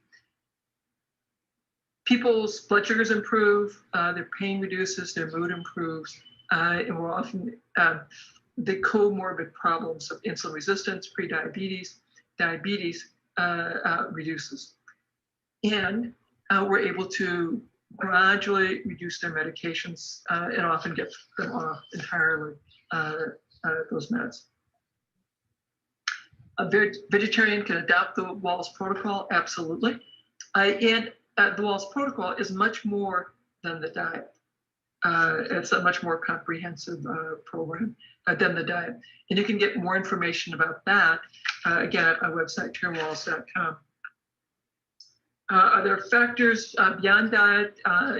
[SPEAKER 5] people's blood sugars improve, their pain reduces, their mood improves, and more often the comorbid problems of insulin resistance, prediabetes, diabetes reduces. And we're able to gradually reduce their medications and often get them off entirely, those meds. A vegetarian can adopt the Walls protocol, absolutely. And the Walls protocol is much more than the diet. It's a much more comprehensive program than the diet. And you can get more information about that, again, at my website, cherrywalls.com. Are there factors beyond diet?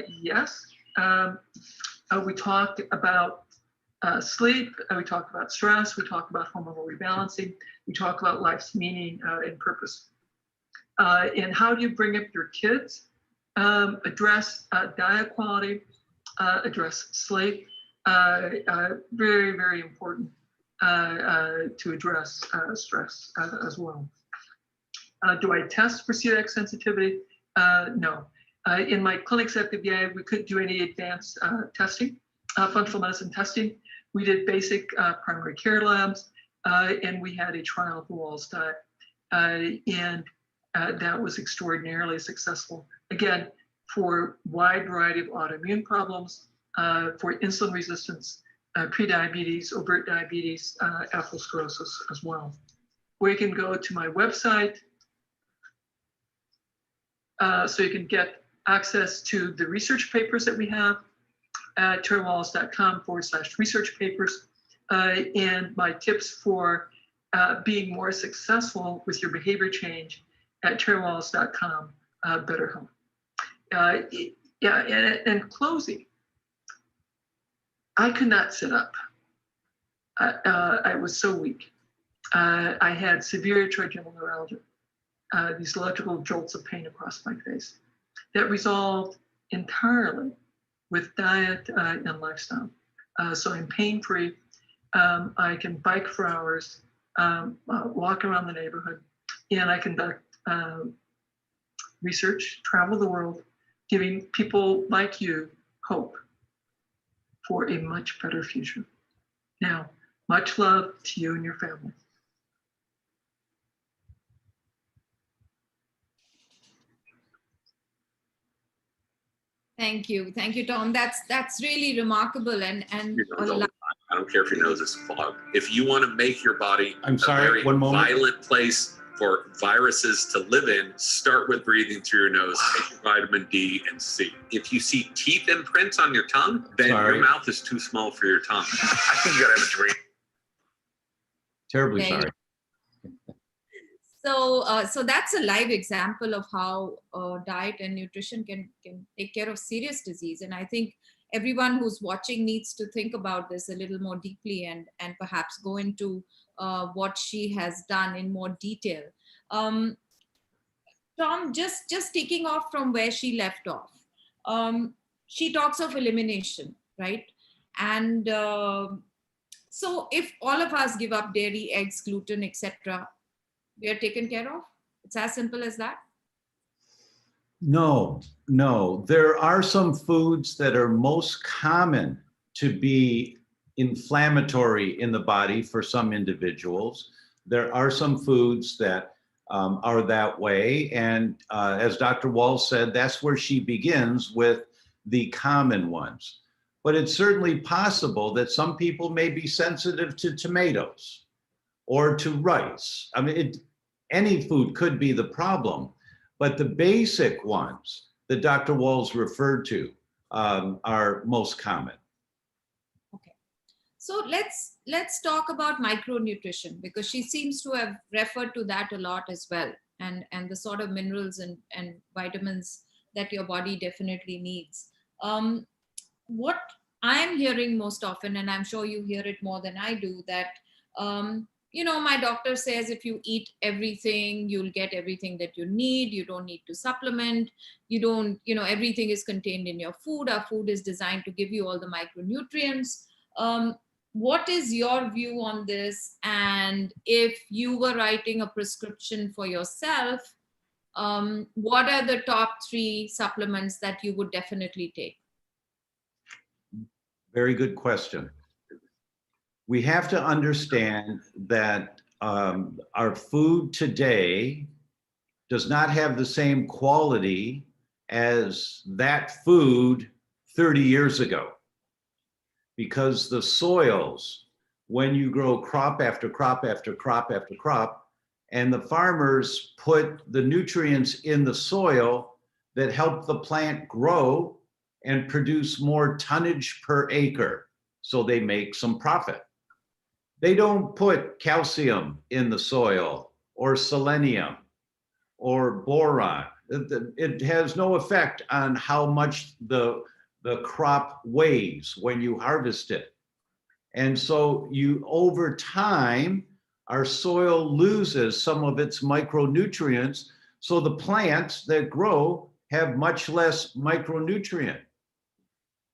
[SPEAKER 5] Yes. We talked about sleep, we talk about stress, we talk about hormonal rebalancing, we talk about life's meaning and purpose. And how do you bring up your kids? Address diet quality, address sleep. Very, very important to address stress as well. Do I test for celiac sensitivity? No. In my clinics at the VA, we couldn't do any advanced testing, functional medicine testing. We did basic primary care labs, and we had a trial of the Walls diet. And that was extraordinarily successful. Again, for a wide variety of autoimmune problems, for insulin resistance, prediabetes, overt diabetes, atherosclerosis as well. Where you can go to my website, so you can get access to the research papers that we have at cherrywalls.com/research papers, and my tips for being more successful with your behavior change at cherrywalls.com, BetterHealth. And closing, I could not sit up. I was so weak. I had severe trigeminal neuralgia. These electrical jolts of pain across my face that resolved entirely with diet and lifestyle. So I'm pain-free. I can bike for hours, walk around the neighborhood, and I conduct research, travel the world, giving people like you hope for a much better future. Now, much love to you and your family.
[SPEAKER 2] Thank you, Tom. That's really remarkable, and
[SPEAKER 6] I don't care if your nose is clogged. If you want to make your body
[SPEAKER 3] I'm sorry,
[SPEAKER 6] a very
[SPEAKER 3] one moment.
[SPEAKER 6] violent place for viruses to live in, start with breathing through your nose, take your vitamin D and C. If you see teeth imprints on your tongue, then your mouth is too small for your tongue. I think you gotta have a drink.
[SPEAKER 3] Terribly
[SPEAKER 2] Okay.
[SPEAKER 3] sorry.
[SPEAKER 2] So that's a live example of how diet and nutrition can take care of serious disease. And I think everyone who's watching needs to think about this a little more deeply and perhaps go into what she has done in more detail. Tom, just taking off from where she left off, she talks of elimination, right? And so if all of us give up dairy, eggs, gluten, etc., we are taken care of? It's as simple as that?
[SPEAKER 3] No, no. There are some foods that are most common to be inflammatory in the body for some individuals. There are some foods that are that way. And as Dr. Wall said, that's where she begins with the common ones. But it's certainly possible that some people may be sensitive to tomatoes or to rice. I mean, any food could be the problem, but the basic ones that Dr. Walls referred to are most common.
[SPEAKER 2] Okay, so let's talk about micronutrition, because she seems to have referred to that a lot as well, and the sort of minerals and vitamins that your body definitely needs. What I'm hearing most often, and I'm sure you hear it more than I do, that my doctor says if you eat everything, you'll get everything that you need. You don't need to supplement. You don't, everything is contained in your food. Our food is designed to give you all the micronutrients. What is your view on this? And if you were writing a prescription for yourself, what are the top 3 supplements that you would definitely take?
[SPEAKER 3] Very good question. We have to understand that our food today does not have the same quality as that food 30 years ago, because the soils, when you grow crop after crop after crop after crop, and the farmers put the nutrients in the soil that help the plant grow and produce more tonnage per acre, so they make some profit. They don't put calcium in the soil or selenium or boron. It has no effect on how much the crop weighs when you harvest it. And so over time, our soil loses some of its micronutrients, so the plants that grow have much less micronutrient.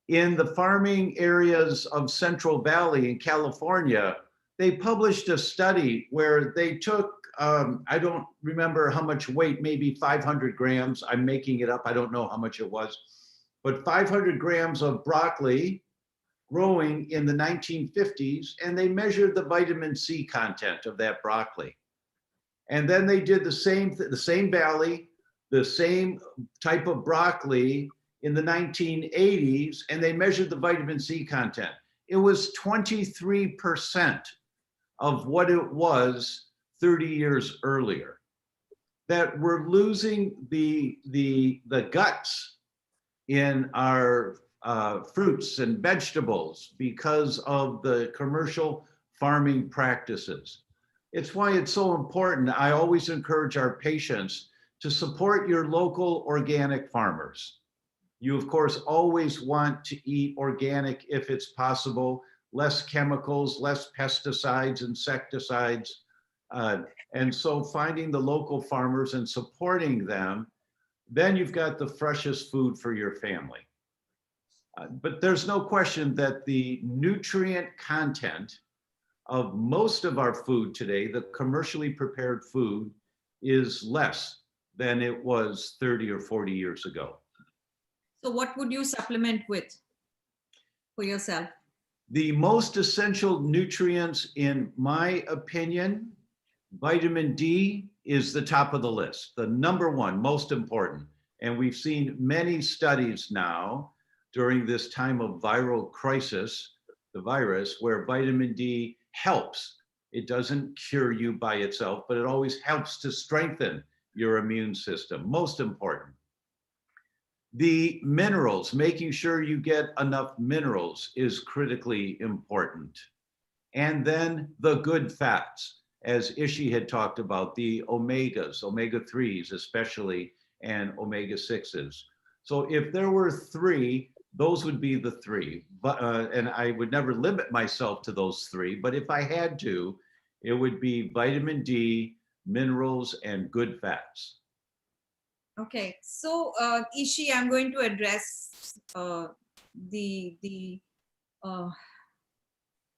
[SPEAKER 3] In the farming areas of Central Valley in California, they published a study where they took, I don't remember how much weight, maybe 500 grams. I'm making it up. I don't know how much it was, but 500 grams of broccoli growing in the 1950s, and they measured the vitamin C content of that broccoli. And then they did the same valley, the same type of broccoli in the 1980s, and they measured the vitamin C content. It was 23% of what it was 30 years earlier. That we're losing the guts in our fruits and vegetables because of the commercial farming practices. It's why it's so important. I always encourage our patients to support your local organic farmers. You, of course, always want to eat organic if it's possible, less chemicals, less pesticides, insecticides. And so finding the local farmers and supporting them, then you've got the freshest food for your family. But there's no question that the nutrient content of most of our food today, the commercially prepared food, is less than it was 30 or 40 years ago.
[SPEAKER 2] So what would you supplement with for yourself?
[SPEAKER 3] The most essential nutrients, in my opinion, vitamin D is the top of the list, the number one, most important. And we've seen many studies now during this time of viral crisis, the virus, where vitamin D helps It doesn't cure you by itself, but it always helps to strengthen your immune system. Most important. The minerals, making sure you get enough minerals is critically important. And then the good fats, as Ishi had talked about, the omegas, omega-3s especially, and omega-6s. So if there were three, those would be the three. But and I would never limit myself to those three, but if I had to, it would be vitamin D, minerals, and good fats.
[SPEAKER 2] Okay, so Ishi, I'm going to address the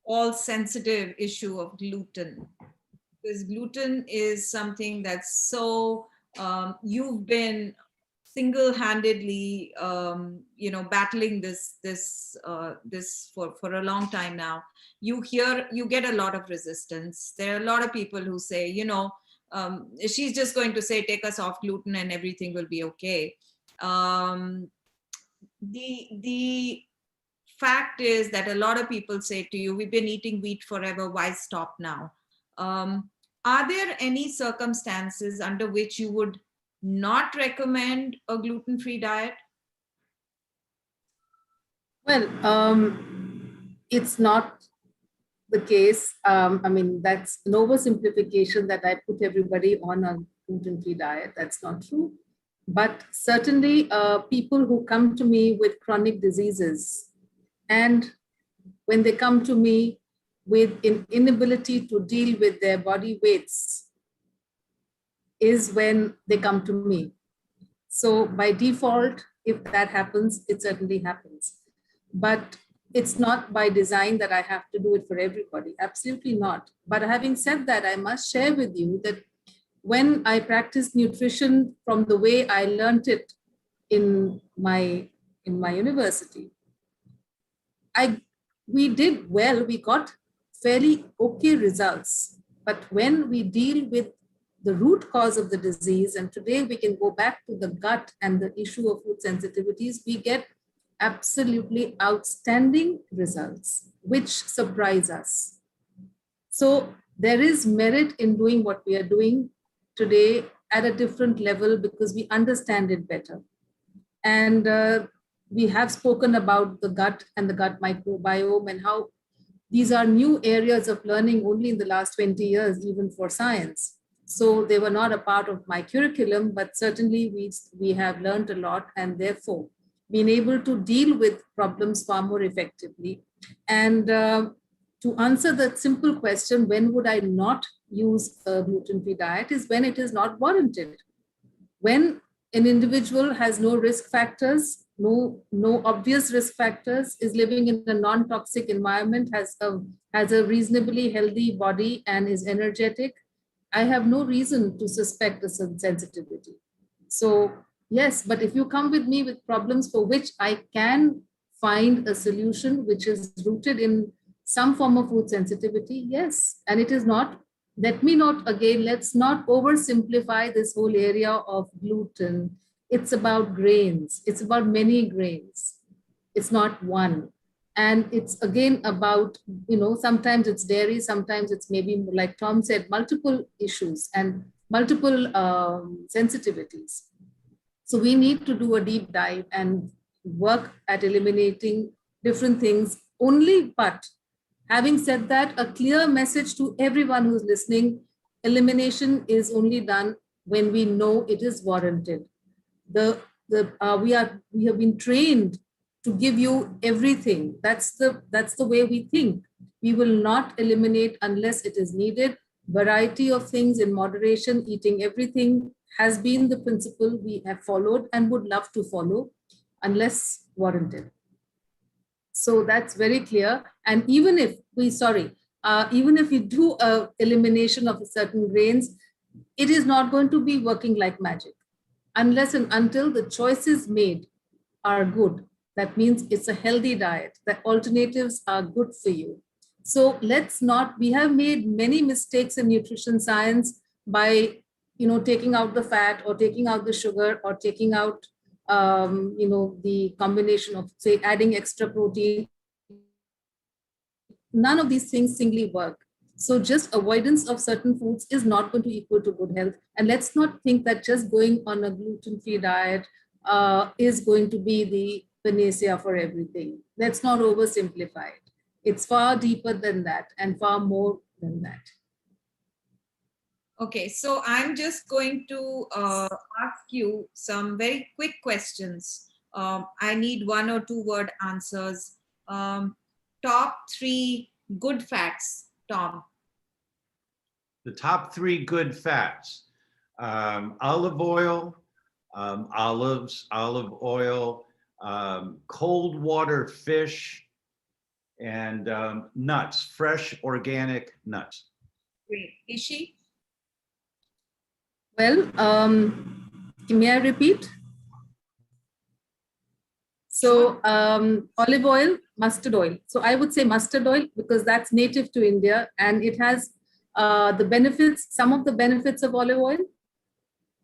[SPEAKER 2] all sensitive issue of gluten, because gluten is something that's so you've been single-handedly battling this for a long time now. You get a lot of resistance. There are a lot of people who say, she's just going to say take us off gluten and everything will be okay. The fact is that a lot of people say to you, we've been eating wheat forever, why stop now? Are there any circumstances under which you would not recommend a gluten-free diet?
[SPEAKER 4] Well, it's not the case. I mean, that's an oversimplification that I put everybody on a gluten-free diet. That's not true. But certainly people who come to me with chronic diseases, and when they come to me with an inability to deal with their body weights, is when they come to me. So by default, if that happens, it certainly happens. But it's not by design that I have to do it for everybody. Absolutely not. But having said that, I must share with you that when I practiced nutrition from the way I learned it in my university, we did well. We got fairly okay results. But when we deal with the root cause of the disease, and today we can go back to the gut and the issue of food sensitivities, we get absolutely outstanding results, which surprise us. So there is merit in doing what we are doing today at a different level because we understand it better. And we have spoken about the gut and the gut microbiome and how these are new areas of learning only in the last 20 years, even for science. So they were not a part of my curriculum, but certainly we have learned a lot and therefore been able to deal with problems far more effectively. And to answer that simple question, when would I not use a gluten-free diet, is when it is not warranted. When an individual has no risk factors, no obvious risk factors, is living in a non-toxic environment, has a reasonably healthy body and is energetic, I have no reason to suspect a sensitivity. So yes, but if you come with me with problems for which I can find a solution which is rooted in some form of food sensitivity, yes. And it is not, let's not oversimplify this whole area of gluten. It's about grains. It's about many grains. It's not one. And it's again about, sometimes it's dairy, sometimes it's maybe, like Tom said, multiple issues and multiple sensitivities. So we need to do a deep dive and work at eliminating different things only. But having said that, a clear message to everyone who's listening: elimination is only done when we know it is warranted. We have been trained to give you everything. That's the way we think. We will not eliminate unless it is needed. Variety of things in moderation, eating everything has been the principle we have followed and would love to follow unless warranted. So that's very clear. And even if we do a elimination of certain grains, it is not going to be working like magic unless and until the choices made are good. That means it's a healthy diet, that alternatives are good for you. So we have made many mistakes in nutrition science by, taking out the fat or taking out the sugar or taking out, the combination of, say, adding extra protein. None of these things singly work. So just avoidance of certain foods is not going to equal to good health. And let's not think that just going on a gluten-free diet is going to be the panacea for everything. Let's not oversimplify it. It's far deeper than that and far more than that.
[SPEAKER 2] Okay, so I'm just going to ask you some very quick questions. I need 1 or 2 word answers. Top 3 good fats, Tom.
[SPEAKER 3] The top 3 good fats: olive oil, olives, olive oil, cold water fish, and nuts, fresh organic nuts.
[SPEAKER 2] Great. Ishi?
[SPEAKER 4] Well, may I repeat? So olive oil, mustard oil. So I would say mustard oil because that's native to India and it has the benefits, some of the benefits of olive oil,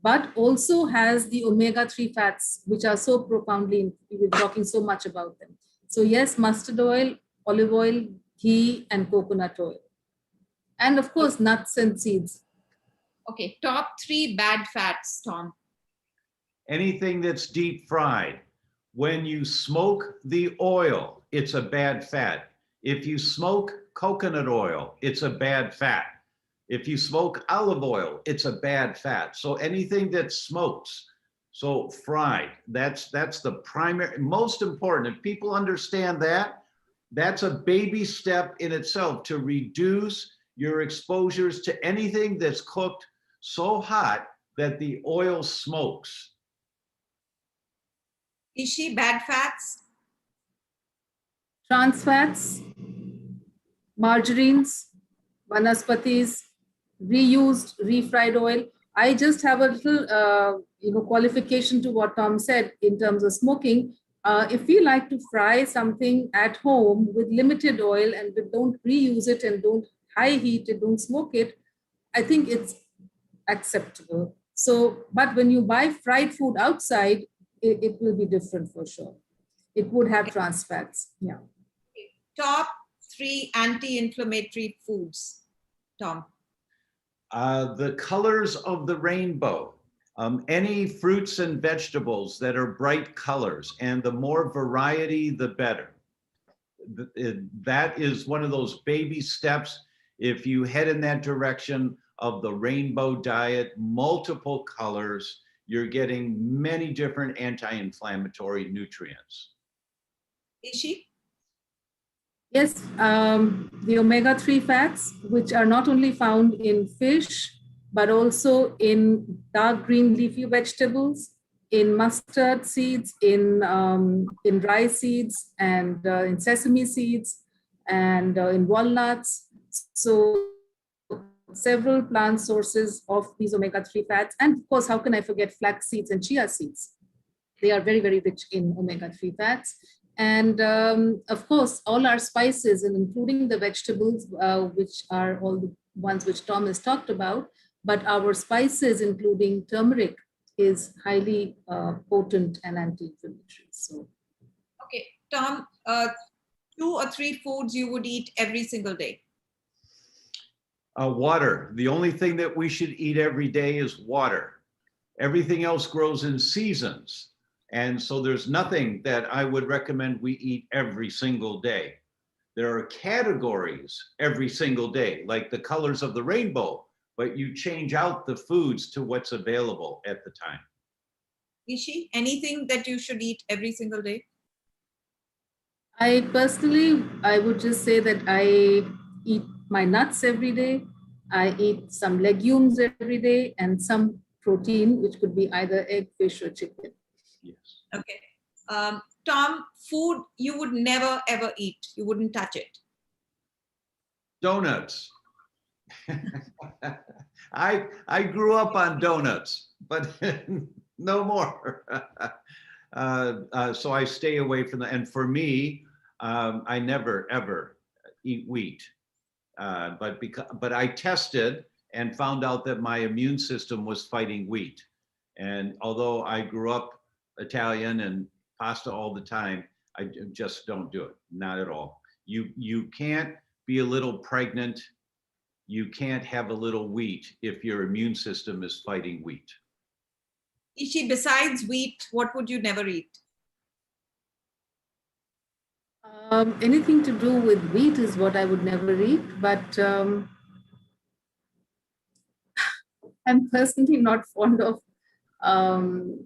[SPEAKER 4] but also has the omega-3 fats, which are so profoundly, we're talking so much about them. So yes, mustard oil, olive oil, ghee, and coconut oil. And of course, nuts and seeds.
[SPEAKER 2] Okay, top 3 bad fats, Tom.
[SPEAKER 3] Anything that's deep fried. When you smoke the oil, it's a bad fat. If you smoke coconut oil, it's a bad fat. If you smoke olive oil, it's a bad fat. So anything that smokes, so fried, that's the primary, most important. If people understand that, that's a baby step in itself to reduce your exposures to anything that's cooked so hot that the oil smokes.
[SPEAKER 2] Ishi, bad fats?
[SPEAKER 4] Trans fats, margarines, vanaspatis, reused, refried oil. I just have a little, qualification to what Tom said in terms of smoking. If we like to fry something at home with limited oil and we don't reuse it and don't high heat it, don't smoke it, I think it's acceptable. So, but when you buy fried food outside, it will be different for sure. It would have trans fats. Yeah.
[SPEAKER 2] Top 3 anti-inflammatory foods, Tom.
[SPEAKER 3] The colors of the rainbow. Any fruits and vegetables that are bright colors, and the more variety, the better. That is one of those baby steps. If you head in that direction of the rainbow diet, multiple colors, you're getting many different anti-inflammatory nutrients.
[SPEAKER 2] Ishi?
[SPEAKER 4] Yes, the omega-3 fats, which are not only found in fish, but also in dark green leafy vegetables, in mustard seeds, in rice seeds, and in sesame seeds, and in walnuts. So several plant sources of these omega-3 fats. And of course, how can I forget flax seeds and chia seeds? They are very, very rich in omega-3 fats. And of course, all our spices, and including the vegetables, which are all the ones which Tom has talked about, but our spices, including turmeric, is highly potent and anti-inflammatory. So,
[SPEAKER 2] okay, Tom, 2 or 3 foods you would eat every single day.
[SPEAKER 3] Water. The only thing that we should eat every day is water. Everything else grows in seasons. And so there's nothing that I would recommend we eat every single day. There are categories every single day, like the colors of the rainbow, but you change out the foods to what's available at the time.
[SPEAKER 2] Ishi, anything that you should eat every single day?
[SPEAKER 4] I personally, I would just say that I eat my nuts every day. I eat some legumes every day and some protein, which could be either egg, fish, or chicken.
[SPEAKER 3] Yes.
[SPEAKER 2] Okay. Tom, food you would never ever eat. You wouldn't touch it.
[SPEAKER 3] Donuts. I grew up on donuts, but no more. So I stay away from that. And for me, I never ever eat wheat. But I tested and found out that my immune system was fighting wheat. And although I grew up Italian and pasta all the time, I just don't do it. Not at all. You can't be a little pregnant You can't have a little wheat if your immune system is fighting wheat.
[SPEAKER 2] Ishi, besides wheat, what would you never eat?
[SPEAKER 4] Anything to do with wheat is what I would never eat, but I'm personally not fond of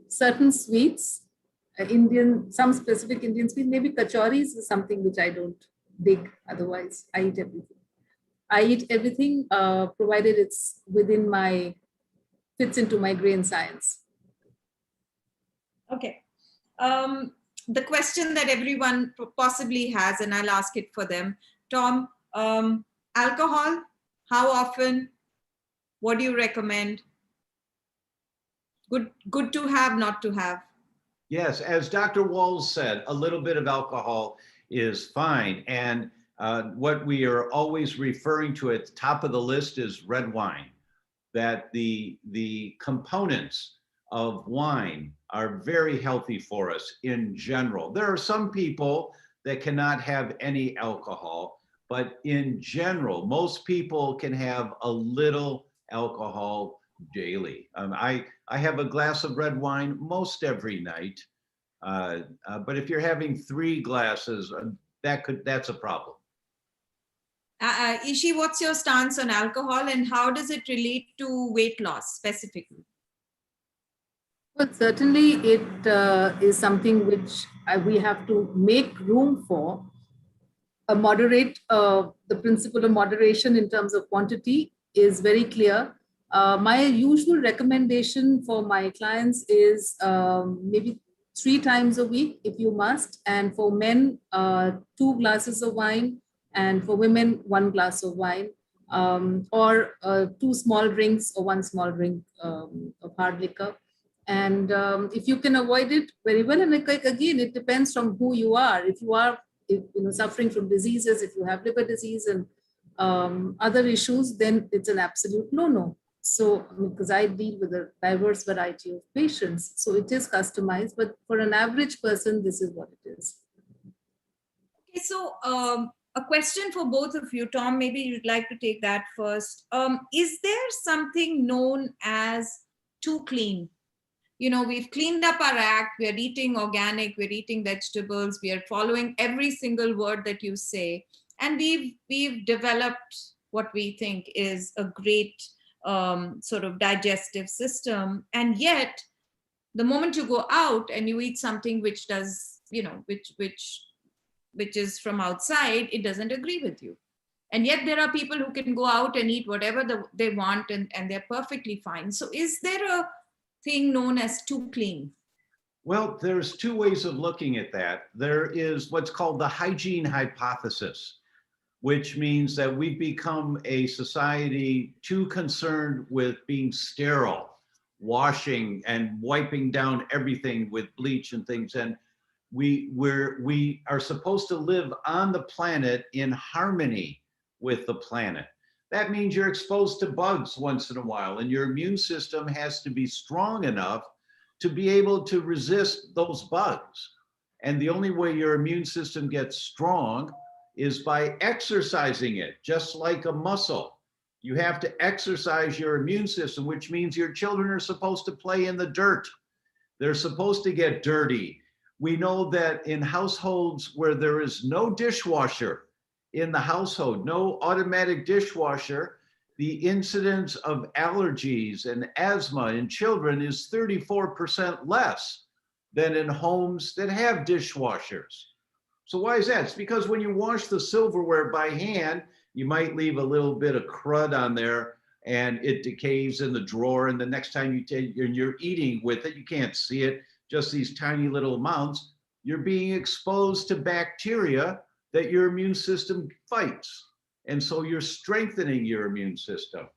[SPEAKER 4] certain sweets, some specific Indian sweets. Maybe kachoris is something which I don't dig. Otherwise, I eat everything. I eat everything provided it's fits into my grain science.
[SPEAKER 2] Okay. The question that everyone possibly has, and I'll ask it for them. Tom, alcohol, how often? What do you recommend? Good to have, not to have.
[SPEAKER 3] Yes, as Dr. Walls said, a little bit of alcohol is fine. And what we are always referring to at the top of the list is red wine, that the components of wine are very healthy for us in general. There are some people that cannot have any alcohol, but in general, most people can have a little alcohol daily. I have a glass of red wine most every night, but if you're having 3 glasses, that's a problem.
[SPEAKER 2] Ishi, what's your stance on alcohol and how does it relate to weight loss specifically?
[SPEAKER 4] Well, certainly it is something which we have to make room for. The principle of moderation in terms of quantity is very clear. My usual recommendation for my clients is maybe 3 times a week if you must, and for men 2 glasses of wine, and for women 1 glass of wine, or 2 small drinks or 1 small drink of hard liquor. And if you can avoid it, very well. And again, it depends from who you are. If you are suffering from diseases, if you have liver disease and other issues, then it's an absolute no-no. So, because I deal with a diverse variety of patients, so it is customized, but for an average person, this is what it is.
[SPEAKER 2] Okay, so a question for both of you. Tom, maybe you'd like to take that first. Is there something known as too clean? We've cleaned up our act, we're eating organic, we're eating vegetables, we are following every single word that you say. And we've developed what we think is a great sort of digestive system. And yet, the moment you go out and you eat something which does, which is from outside, it doesn't agree with you. And yet there are people who can go out and eat whatever they want and they're perfectly fine. So is there a thing known as too clean?
[SPEAKER 3] Well, there's 2 ways of looking at that. There is what's called the hygiene hypothesis, which means that we've become a society too concerned with being sterile, washing and wiping down everything with bleach and things. And we are supposed to live on the planet in harmony with the planet. That means you're exposed to bugs once in a while, and your immune system has to be strong enough to be able to resist those bugs. And the only way your immune system gets strong is by exercising it, just like a muscle. You have to exercise your immune system, which means your children are supposed to play in the dirt. They're supposed to get dirty. We know that in households where there is no dishwasher in the household, no automatic dishwasher, the incidence of allergies and asthma in children is 34% less than in homes that have dishwashers. So why is that? It's because when you wash the silverware by hand, you might leave a little bit of crud on there and it decays in the drawer. And the next time you're eating with it, you can't see it, just these tiny little amounts. You're being exposed to bacteria that your immune system fights. And so you're strengthening your immune system.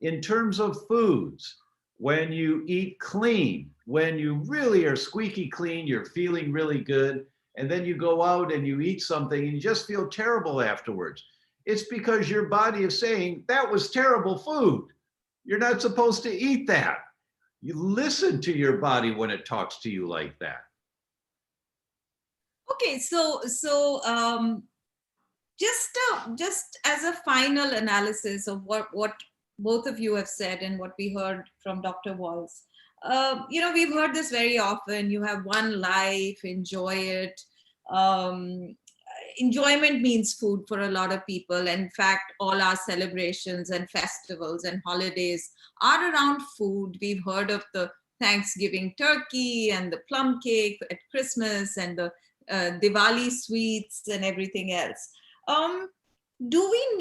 [SPEAKER 3] In terms of foods, when you eat clean, when you really are squeaky clean, you're feeling really good, and then you go out and you eat something and you just feel terrible afterwards. It's because your body is saying, that was terrible food. You're not supposed to eat that. You listen to your body when it talks to you like that.
[SPEAKER 2] Okay, so just just as a final analysis of what both of you have said and what we heard from Dr. Walls, we've heard this very often. You have one life, enjoy it. Enjoyment means food for a lot of people. In fact, all our celebrations and festivals and holidays are around food. We've heard of the Thanksgiving turkey and the plum cake at Christmas and the Diwali sweets and everything else. Do we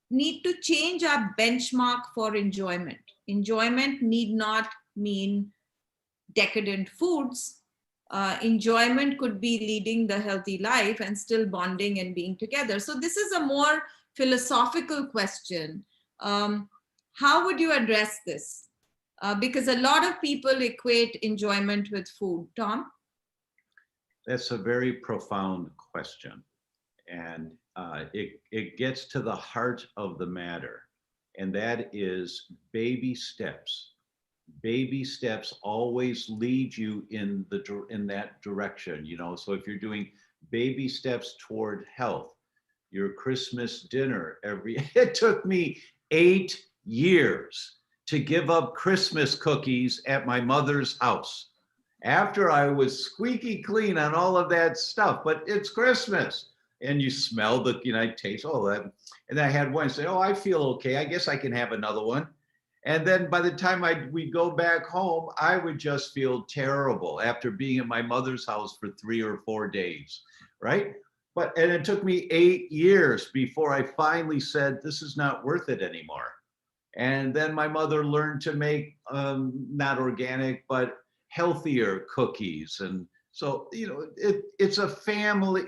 [SPEAKER 2] need to change our benchmark for enjoyment? Enjoyment need not mean decadent foods. Enjoyment could be leading the healthy life and still bonding and being together. So this is a more philosophical question. How would you address this? Because a lot of people equate enjoyment with food. Tom?
[SPEAKER 3] That's a very profound question. And it gets to the heart of the matter. And that is baby steps. Baby steps always lead you in that direction. So if you're doing baby steps toward health, your Christmas dinner it took me 8 years to give up Christmas cookies at my mother's house after I was squeaky clean on all of that stuff. But it's Christmas and you smell I taste all that. And I had one say, oh, I feel okay. I guess I can have another one. And then by the time we'd go back home, I would just feel terrible after being at my mother's house for 3 or 4 days, right? And it took me 8 years before I finally said, this is not worth it anymore. And then my mother learned to make not organic, but healthier cookies. And so, it's a family.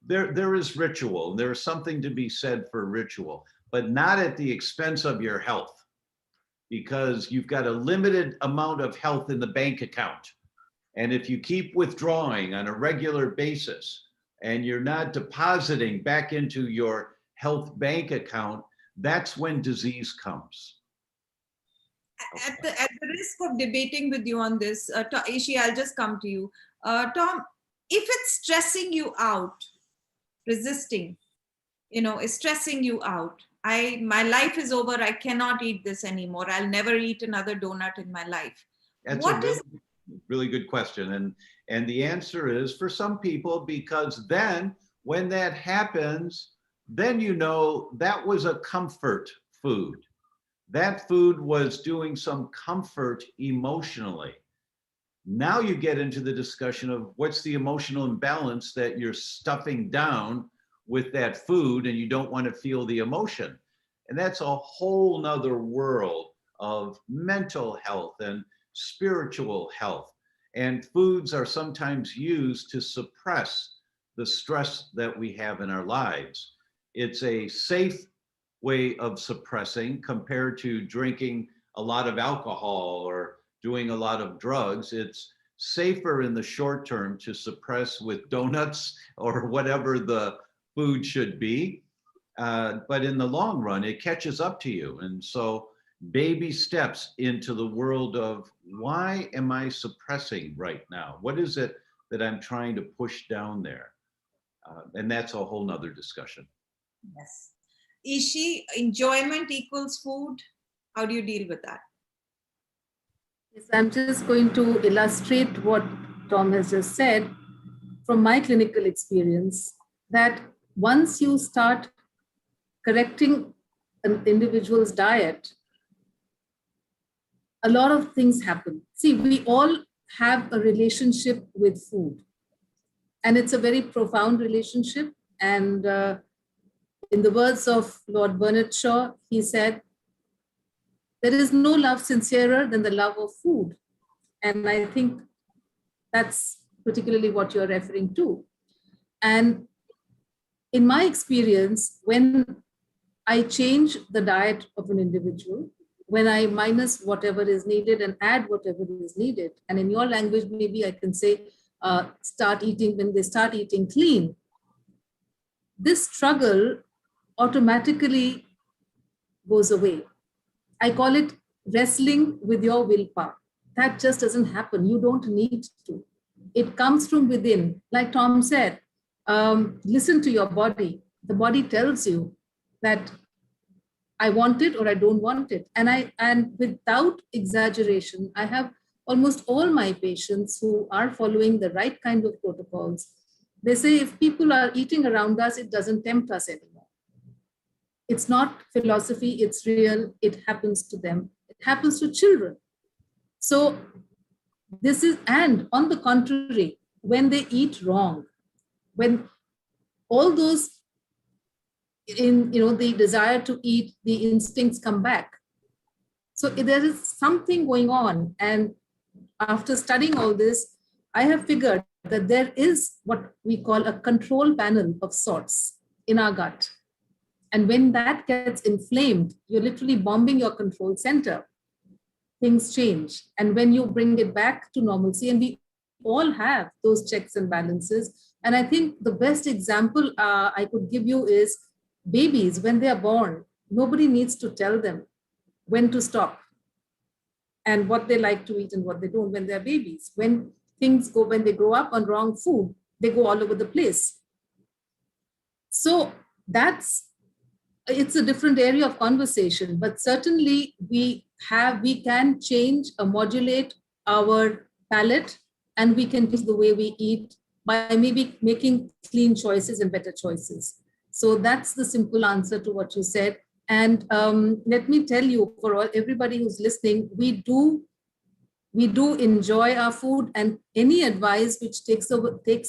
[SPEAKER 3] There is ritual. There is something to be said for ritual, but not at the expense of your health. Because you've got a limited amount of health in the bank account. And if you keep withdrawing on a regular basis and you're not depositing back into your health bank account, that's when disease comes.
[SPEAKER 2] At the risk of debating with you on this, Ishi, I'll just come to you. Tom, if it's stressing you out, resisting, is stressing you out, my life is over, I cannot eat this anymore, I'll never eat another donut in my life.
[SPEAKER 3] That's really good question. And the answer is for some people, because then when that happens, then that was a comfort food. That food was doing some comfort emotionally. Now you get into the discussion of what's the emotional imbalance that you're stuffing down with that food and you don't want to feel the emotion. And that's a whole nother world of mental health and spiritual health. And foods are sometimes used to suppress the stress that we have in our lives. It's a safe way of suppressing compared to drinking a lot of alcohol or doing a lot of drugs. It's safer in the short term to suppress with donuts or whatever the food should be. But in the long run, it catches up to you. And so baby steps into the world of why am I suppressing right now? What is it that I'm trying to push down there? And that's a whole nother discussion.
[SPEAKER 2] Yes. Ishi, enjoyment equals food. How do you deal with that?
[SPEAKER 4] Yes, I'm just going to illustrate what Tom has just said from my clinical experience, that once you start correcting an individual's diet, a lot of things happen. See, we all have a relationship with food, and it's a very profound relationship. And in the words of Lord Bernard Shaw, he said, there is no love sincerer than the love of food. And I think that's particularly what you're referring to. And in my experience, when I change the diet of an individual, when I minus whatever is needed and add whatever is needed, and in your language, maybe I can say, when they start eating clean, this struggle automatically goes away. I call it wrestling with your willpower. That just doesn't happen. You don't need to. It comes from within. Like Tom said, listen to your body. the body tells you that I want it or I don't want it. And without exaggeration, I have almost all my patients who are following the right kind of protocols. They say if people are eating around us, it doesn't tempt us anymore. It's not philosophy, it's real, it happens to them. It happens to children. So this is, and on the contrary, when they eat wrong, when all those the desire to eat, the instincts come back. So there is something going on. And after studying all this, I have figured that there is what we call a control panel of sorts in our gut. And when that gets inflamed, you're literally bombing your control center. Things change. And when you bring it back to normalcy, and we all have those checks and balances. And I think the best example I could give you is babies, when they are born, nobody needs to tell them when to stop and what they like to eat and what they don't when they're babies. When they grow up on wrong food, they go all over the place. So it's a different area of conversation, but certainly we can change or modulate our palate, and we can change the way we eat by maybe making clean choices and better choices. So that's the simple answer to what you said. And let me tell you, for everybody who's listening, we do enjoy our food, and any advice which takes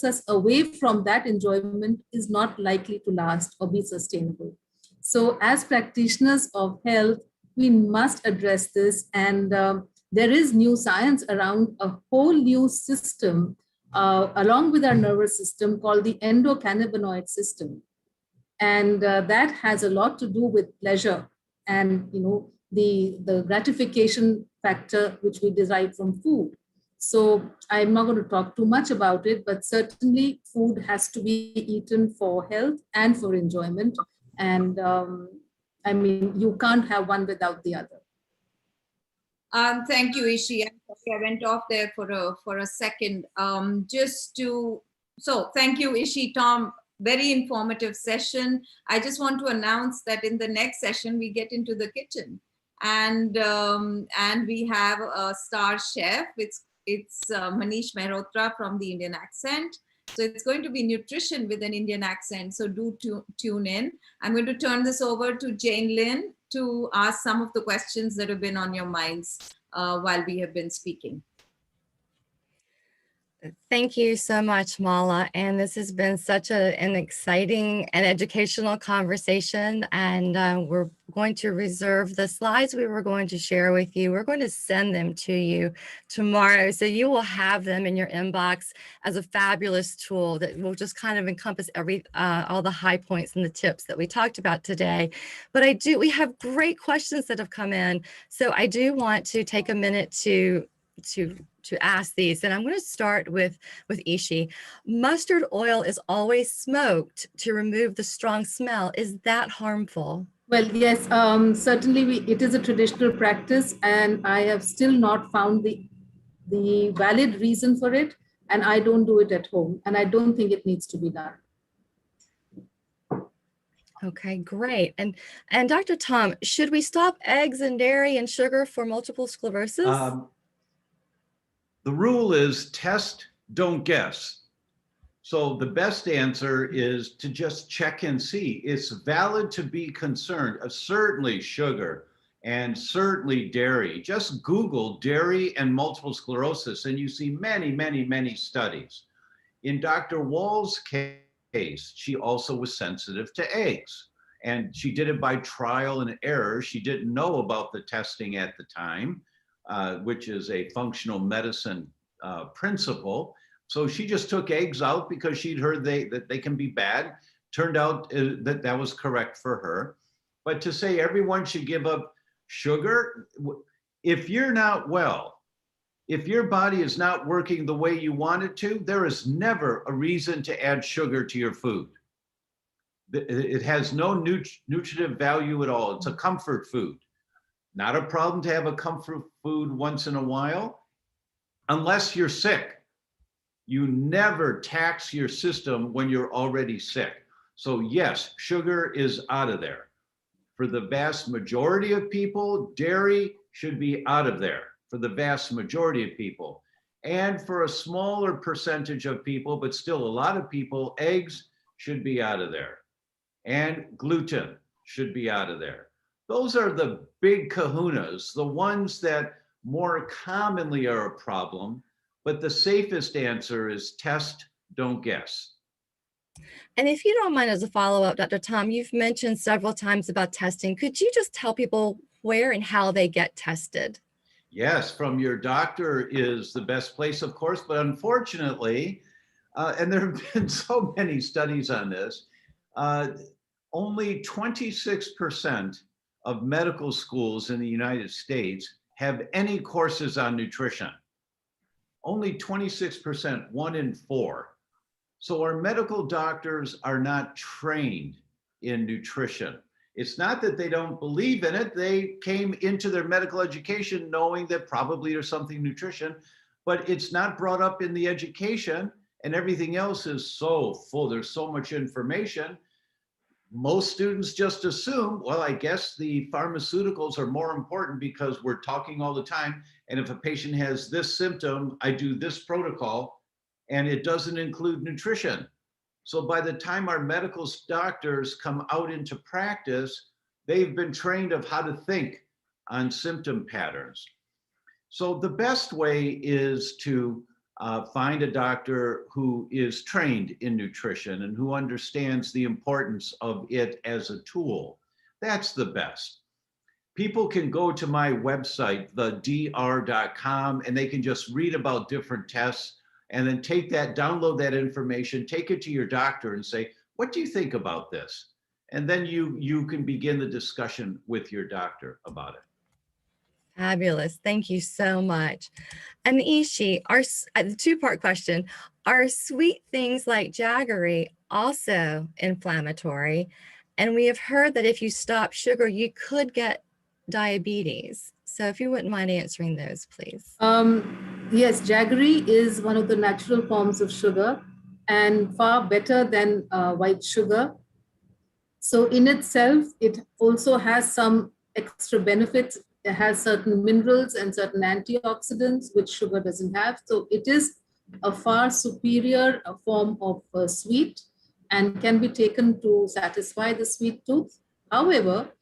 [SPEAKER 4] us away from that enjoyment is not likely to last or be sustainable. So as practitioners of health, we must address this. And there is new science around a whole new system along with our nervous system called the endocannabinoid system. And that has a lot to do with pleasure and the gratification factor which we derive from food. So I'm not going to talk too much about it, but certainly food has to be eaten for health and for enjoyment. And you can't have one without the other.
[SPEAKER 2] Thank you, Ishi. I'm sorry I went off there for a second. So thank you, Ishi, Tom. Very informative session. I just want to announce that in the next session, we get into the kitchen, and we have a star chef. It's Manish Mehrotra from the Indian Accent. So it's going to be nutrition with an Indian accent. So do tune in. I'm going to turn this over to Jane Lynn to ask some of the questions that have been on your minds while we have been speaking.
[SPEAKER 1] Thank you so much, Mala. And this has been such an exciting and educational conversation. And we're going to reserve the slides we were going to share with you. We're going to send them to you tomorrow. So you will have them in your inbox as a fabulous tool that will just kind of encompass all the high points and the tips that we talked about today. But we have great questions that have come in. So I do want to take a minute to ask these, and I'm going to start with Ishi. Mustard oil is always smoked to remove the strong smell. Is that harmful?
[SPEAKER 4] Well, yes, certainly it is a traditional practice, and I have still not found the valid reason for it, and I don't do it at home, and I don't think it needs to be done.
[SPEAKER 1] Okay, great. And Dr. Tom, should we stop eggs and dairy and sugar for multiple sclerosis?
[SPEAKER 3] The rule is test, don't guess. So the best answer is to just check and see. It's valid to be concerned. Certainly sugar and certainly dairy. Just Google dairy and multiple sclerosis and you see many, many, many studies. In Dr. Wall's case, she also was sensitive to eggs. And she did it by trial and error. She didn't know about the testing at the time. Which is a functional medicine principle. So she just took eggs out because she'd heard that they can be bad. Turned out that was correct for her. But to say everyone should give up sugar, if you're not well, if your body is not working the way you want it to, there is never a reason to add sugar to your food. It has no nutritive value at all. It's a comfort food. Not a problem to have a comfort food once in a while, unless you're sick. You never tax your system when you're already sick. So yes, sugar is out of there. For the vast majority of people, dairy should be out of there for the vast majority of people. And for a smaller percentage of people, but still a lot of people, eggs should be out of there. And gluten should be out of there. Those are the big kahunas, the ones that more commonly are a problem, but the safest answer is test, don't guess.
[SPEAKER 1] And if you don't mind, as a follow-up, Dr. Tom, you've mentioned several times about testing. Could you just tell people where and how they get tested?
[SPEAKER 3] Yes, from your doctor is the best place, of course, but unfortunately, and there have been so many studies on this, only 26% of medical schools in the United States have any courses on nutrition. Only 26%, 1 in 4. So our medical doctors are not trained in nutrition. It's not that they don't believe in it. They came into their medical education knowing that probably there's something nutrition, but it's not brought up in the education, and everything else is so full. There's so much information. Most students just assume, well, I guess the pharmaceuticals are more important because we're talking all the time. And if a patient has this symptom, I do this protocol, and it doesn't include nutrition. So by the time our medical doctors come out into practice, they've been trained of how to think on symptom patterns. So the best way is to find a doctor who is trained in nutrition and who understands the importance of it as a tool. That's the best. People can go to my website, thedr.com, and they can just read about different tests and then take that, download that information, take it to your doctor and say, what do you think about this? And then you can begin the discussion with your doctor about it.
[SPEAKER 1] Fabulous. Thank you so much. And Ishi, the two-part question, are sweet things like jaggery also inflammatory? And we have heard that if you stop sugar, you could get diabetes. So if you wouldn't mind answering those, please.
[SPEAKER 4] Yes, jaggery is one of the natural forms of sugar and far better than white sugar. So in itself, it also has some extra benefits. It has certain minerals and certain antioxidants, which sugar doesn't have. So it is a far superior form of sweet and can be taken to satisfy the sweet tooth. However,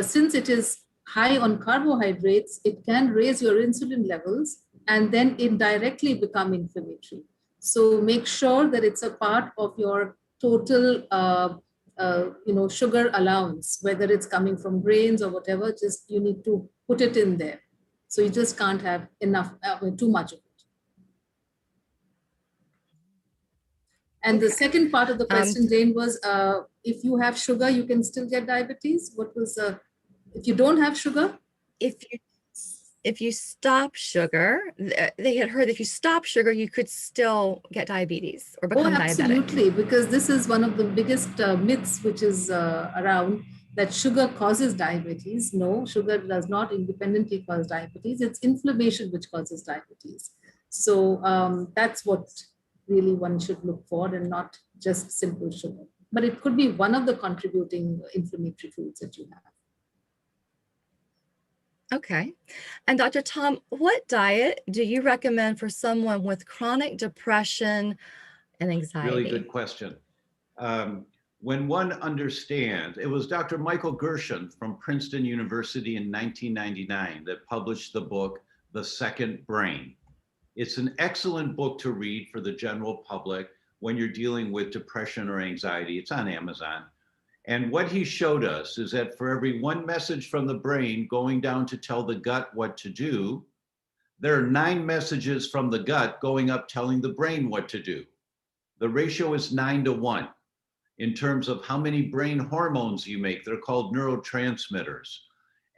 [SPEAKER 4] since it is high on carbohydrates, it can raise your insulin levels and then indirectly become inflammatory. So make sure that it's a part of your total sugar allowance, whether it's coming from grains or whatever, just you need to put it in there. So you just can't have enough, too much of it. And the second part of the question, Jane, was if you have sugar, you can still get diabetes. What was, if you don't have sugar?
[SPEAKER 1] If you stop sugar, they had heard if you stop sugar, you could still get diabetes or become
[SPEAKER 4] absolutely,
[SPEAKER 1] diabetic.
[SPEAKER 4] Because this is one of the biggest myths which is around, that sugar causes diabetes. No, sugar does not independently cause diabetes. It's inflammation which causes diabetes. So that's what really one should look for, and not just simple sugar. But it could be one of the contributing inflammatory foods that you have.
[SPEAKER 1] Okay. And Dr. Tom, what diet do you recommend for someone with chronic depression and anxiety?
[SPEAKER 3] Really good question. When one understands, it was Dr. Michael Gershon from Princeton University in 1999 that published the book, The Second Brain. It's an excellent book to read for the general public when you're dealing with depression or anxiety. It's on Amazon. And what he showed us is that for every one message from the brain going down to tell the gut what to do, there are 9 messages from the gut going up telling the brain what to do. The ratio is 9-to-1 in terms of how many brain hormones you make. They're called neurotransmitters.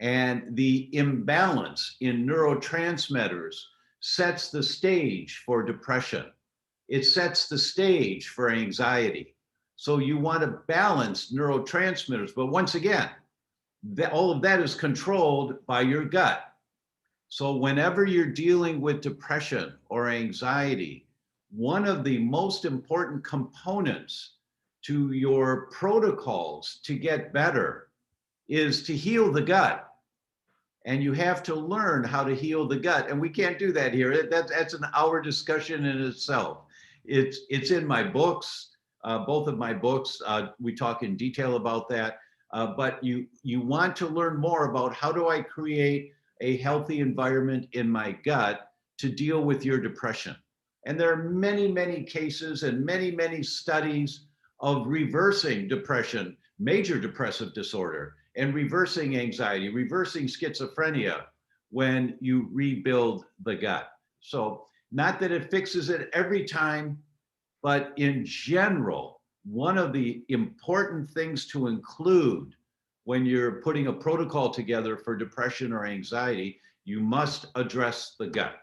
[SPEAKER 3] And the imbalance in neurotransmitters sets the stage for depression. It sets the stage for anxiety. So you want to balance neurotransmitters, but once again, all of that is controlled by your gut. So whenever you're dealing with depression or anxiety, one of the most important components to your protocols to get better is to heal the gut. And you have to learn how to heal the gut. And we can't do that here. That's an hour discussion in itself. It's in my books, both of my books. We talk in detail about that. But you want to learn more about how do I create a healthy environment in my gut to deal with your depression. And there are many, many cases and many, many studies of reversing depression, major depressive disorder, and reversing anxiety, reversing schizophrenia when you rebuild the gut. So not that it fixes it every time, but in general, one of the important things to include when you're putting a protocol together for depression or anxiety, you must address the gut.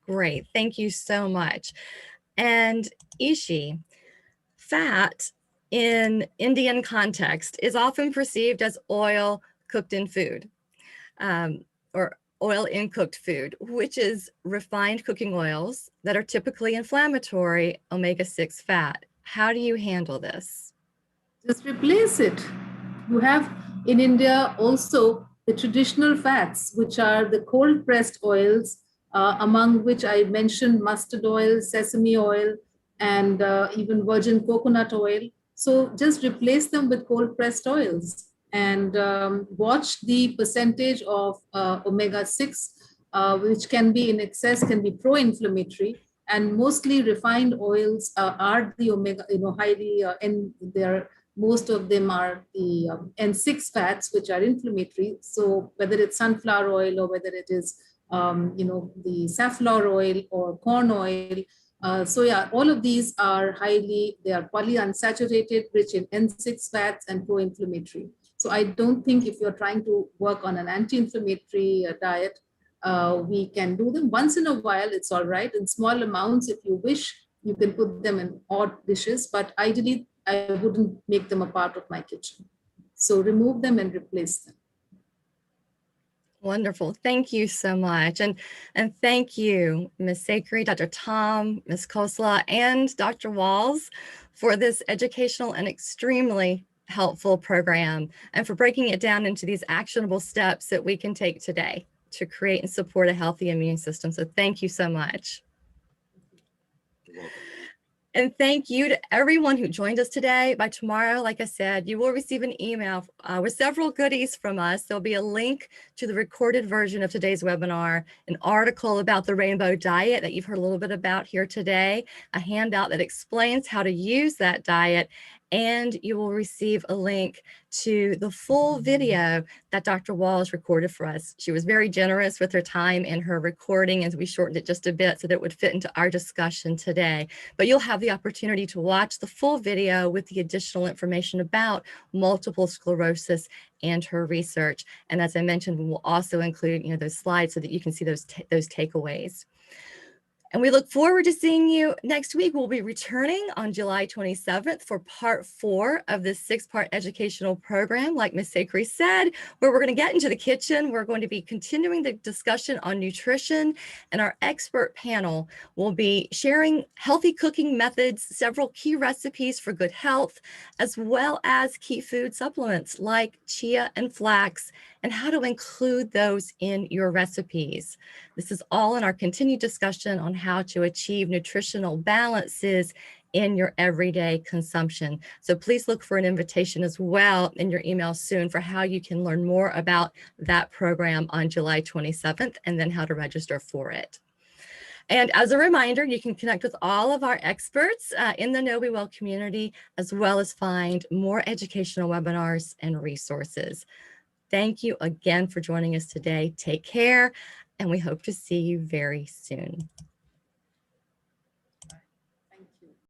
[SPEAKER 1] Great, thank you so much. And Ishi, fat in Indian context is often perceived as oil cooked in food, or oil in cooked food, which is refined cooking oils that are typically inflammatory omega-6 fat. How do you handle this?
[SPEAKER 4] Just replace it. You have in India also the traditional fats, which are the cold pressed oils, among which I mentioned mustard oil, sesame oil, and even virgin coconut oil. So just replace them with cold pressed oils and watch the percentage of omega-6, which can be in excess, can be pro-inflammatory. And mostly refined oils are the omega, highly, and they're most of them are the N6 fats, which are inflammatory. So whether it's sunflower oil or whether it is, the safflower oil or corn oil. So yeah, all of these are they are polyunsaturated, rich in N6 fats and pro-inflammatory. So I don't think if you're trying to work on an anti-inflammatory diet, we can do them once in a while. It's all right in small amounts. If you wish, you can put them in odd dishes, but ideally I wouldn't make them a part of my kitchen. So remove them and replace them.
[SPEAKER 1] Wonderful. Thank you so much. And thank you, Ms. Sakri, Dr. Tom, Ms. Khosla, and Dr. Walls for this educational and extremely helpful program and for breaking it down into these actionable steps that we can take today to create and support a healthy immune system. So thank you so much.
[SPEAKER 3] You're welcome.
[SPEAKER 1] And thank you to everyone who joined us today. By tomorrow, like I said, you will receive an email with several goodies from us. There'll be a link to the recorded version of today's webinar, an article about the rainbow diet that you've heard a little bit about here today, a handout that explains how to use that diet, and you will receive a link to the full video that Dr. Walls recorded for us. She was very generous with her time in her recording, and we shortened it just a bit so that it would fit into our discussion today. But you'll have the opportunity to watch the full video with the additional information about multiple sclerosis and her research. And as I mentioned, we will also include those slides so that you can see those takeaways. And we look forward to seeing you next week. We'll be returning on July 27th for part 4 of this 6-part educational program. Like Ms. Sakri said, where we're going to get into the kitchen. We're going to be continuing the discussion on nutrition, and our expert panel will be sharing healthy cooking methods, several key recipes for good health, as well as key food supplements like chia and flax, and how to include those in your recipes. This is all in our continued discussion on how to achieve nutritional balances in your everyday consumption. So please look for an invitation as well in your email soon for how you can learn more about that program on July 27th and then how to register for it. And as a reminder, you can connect with all of our experts in the Know Be Well community, as well as find more educational webinars and resources. Thank you again for joining us today. Take care, and we hope to see you very soon.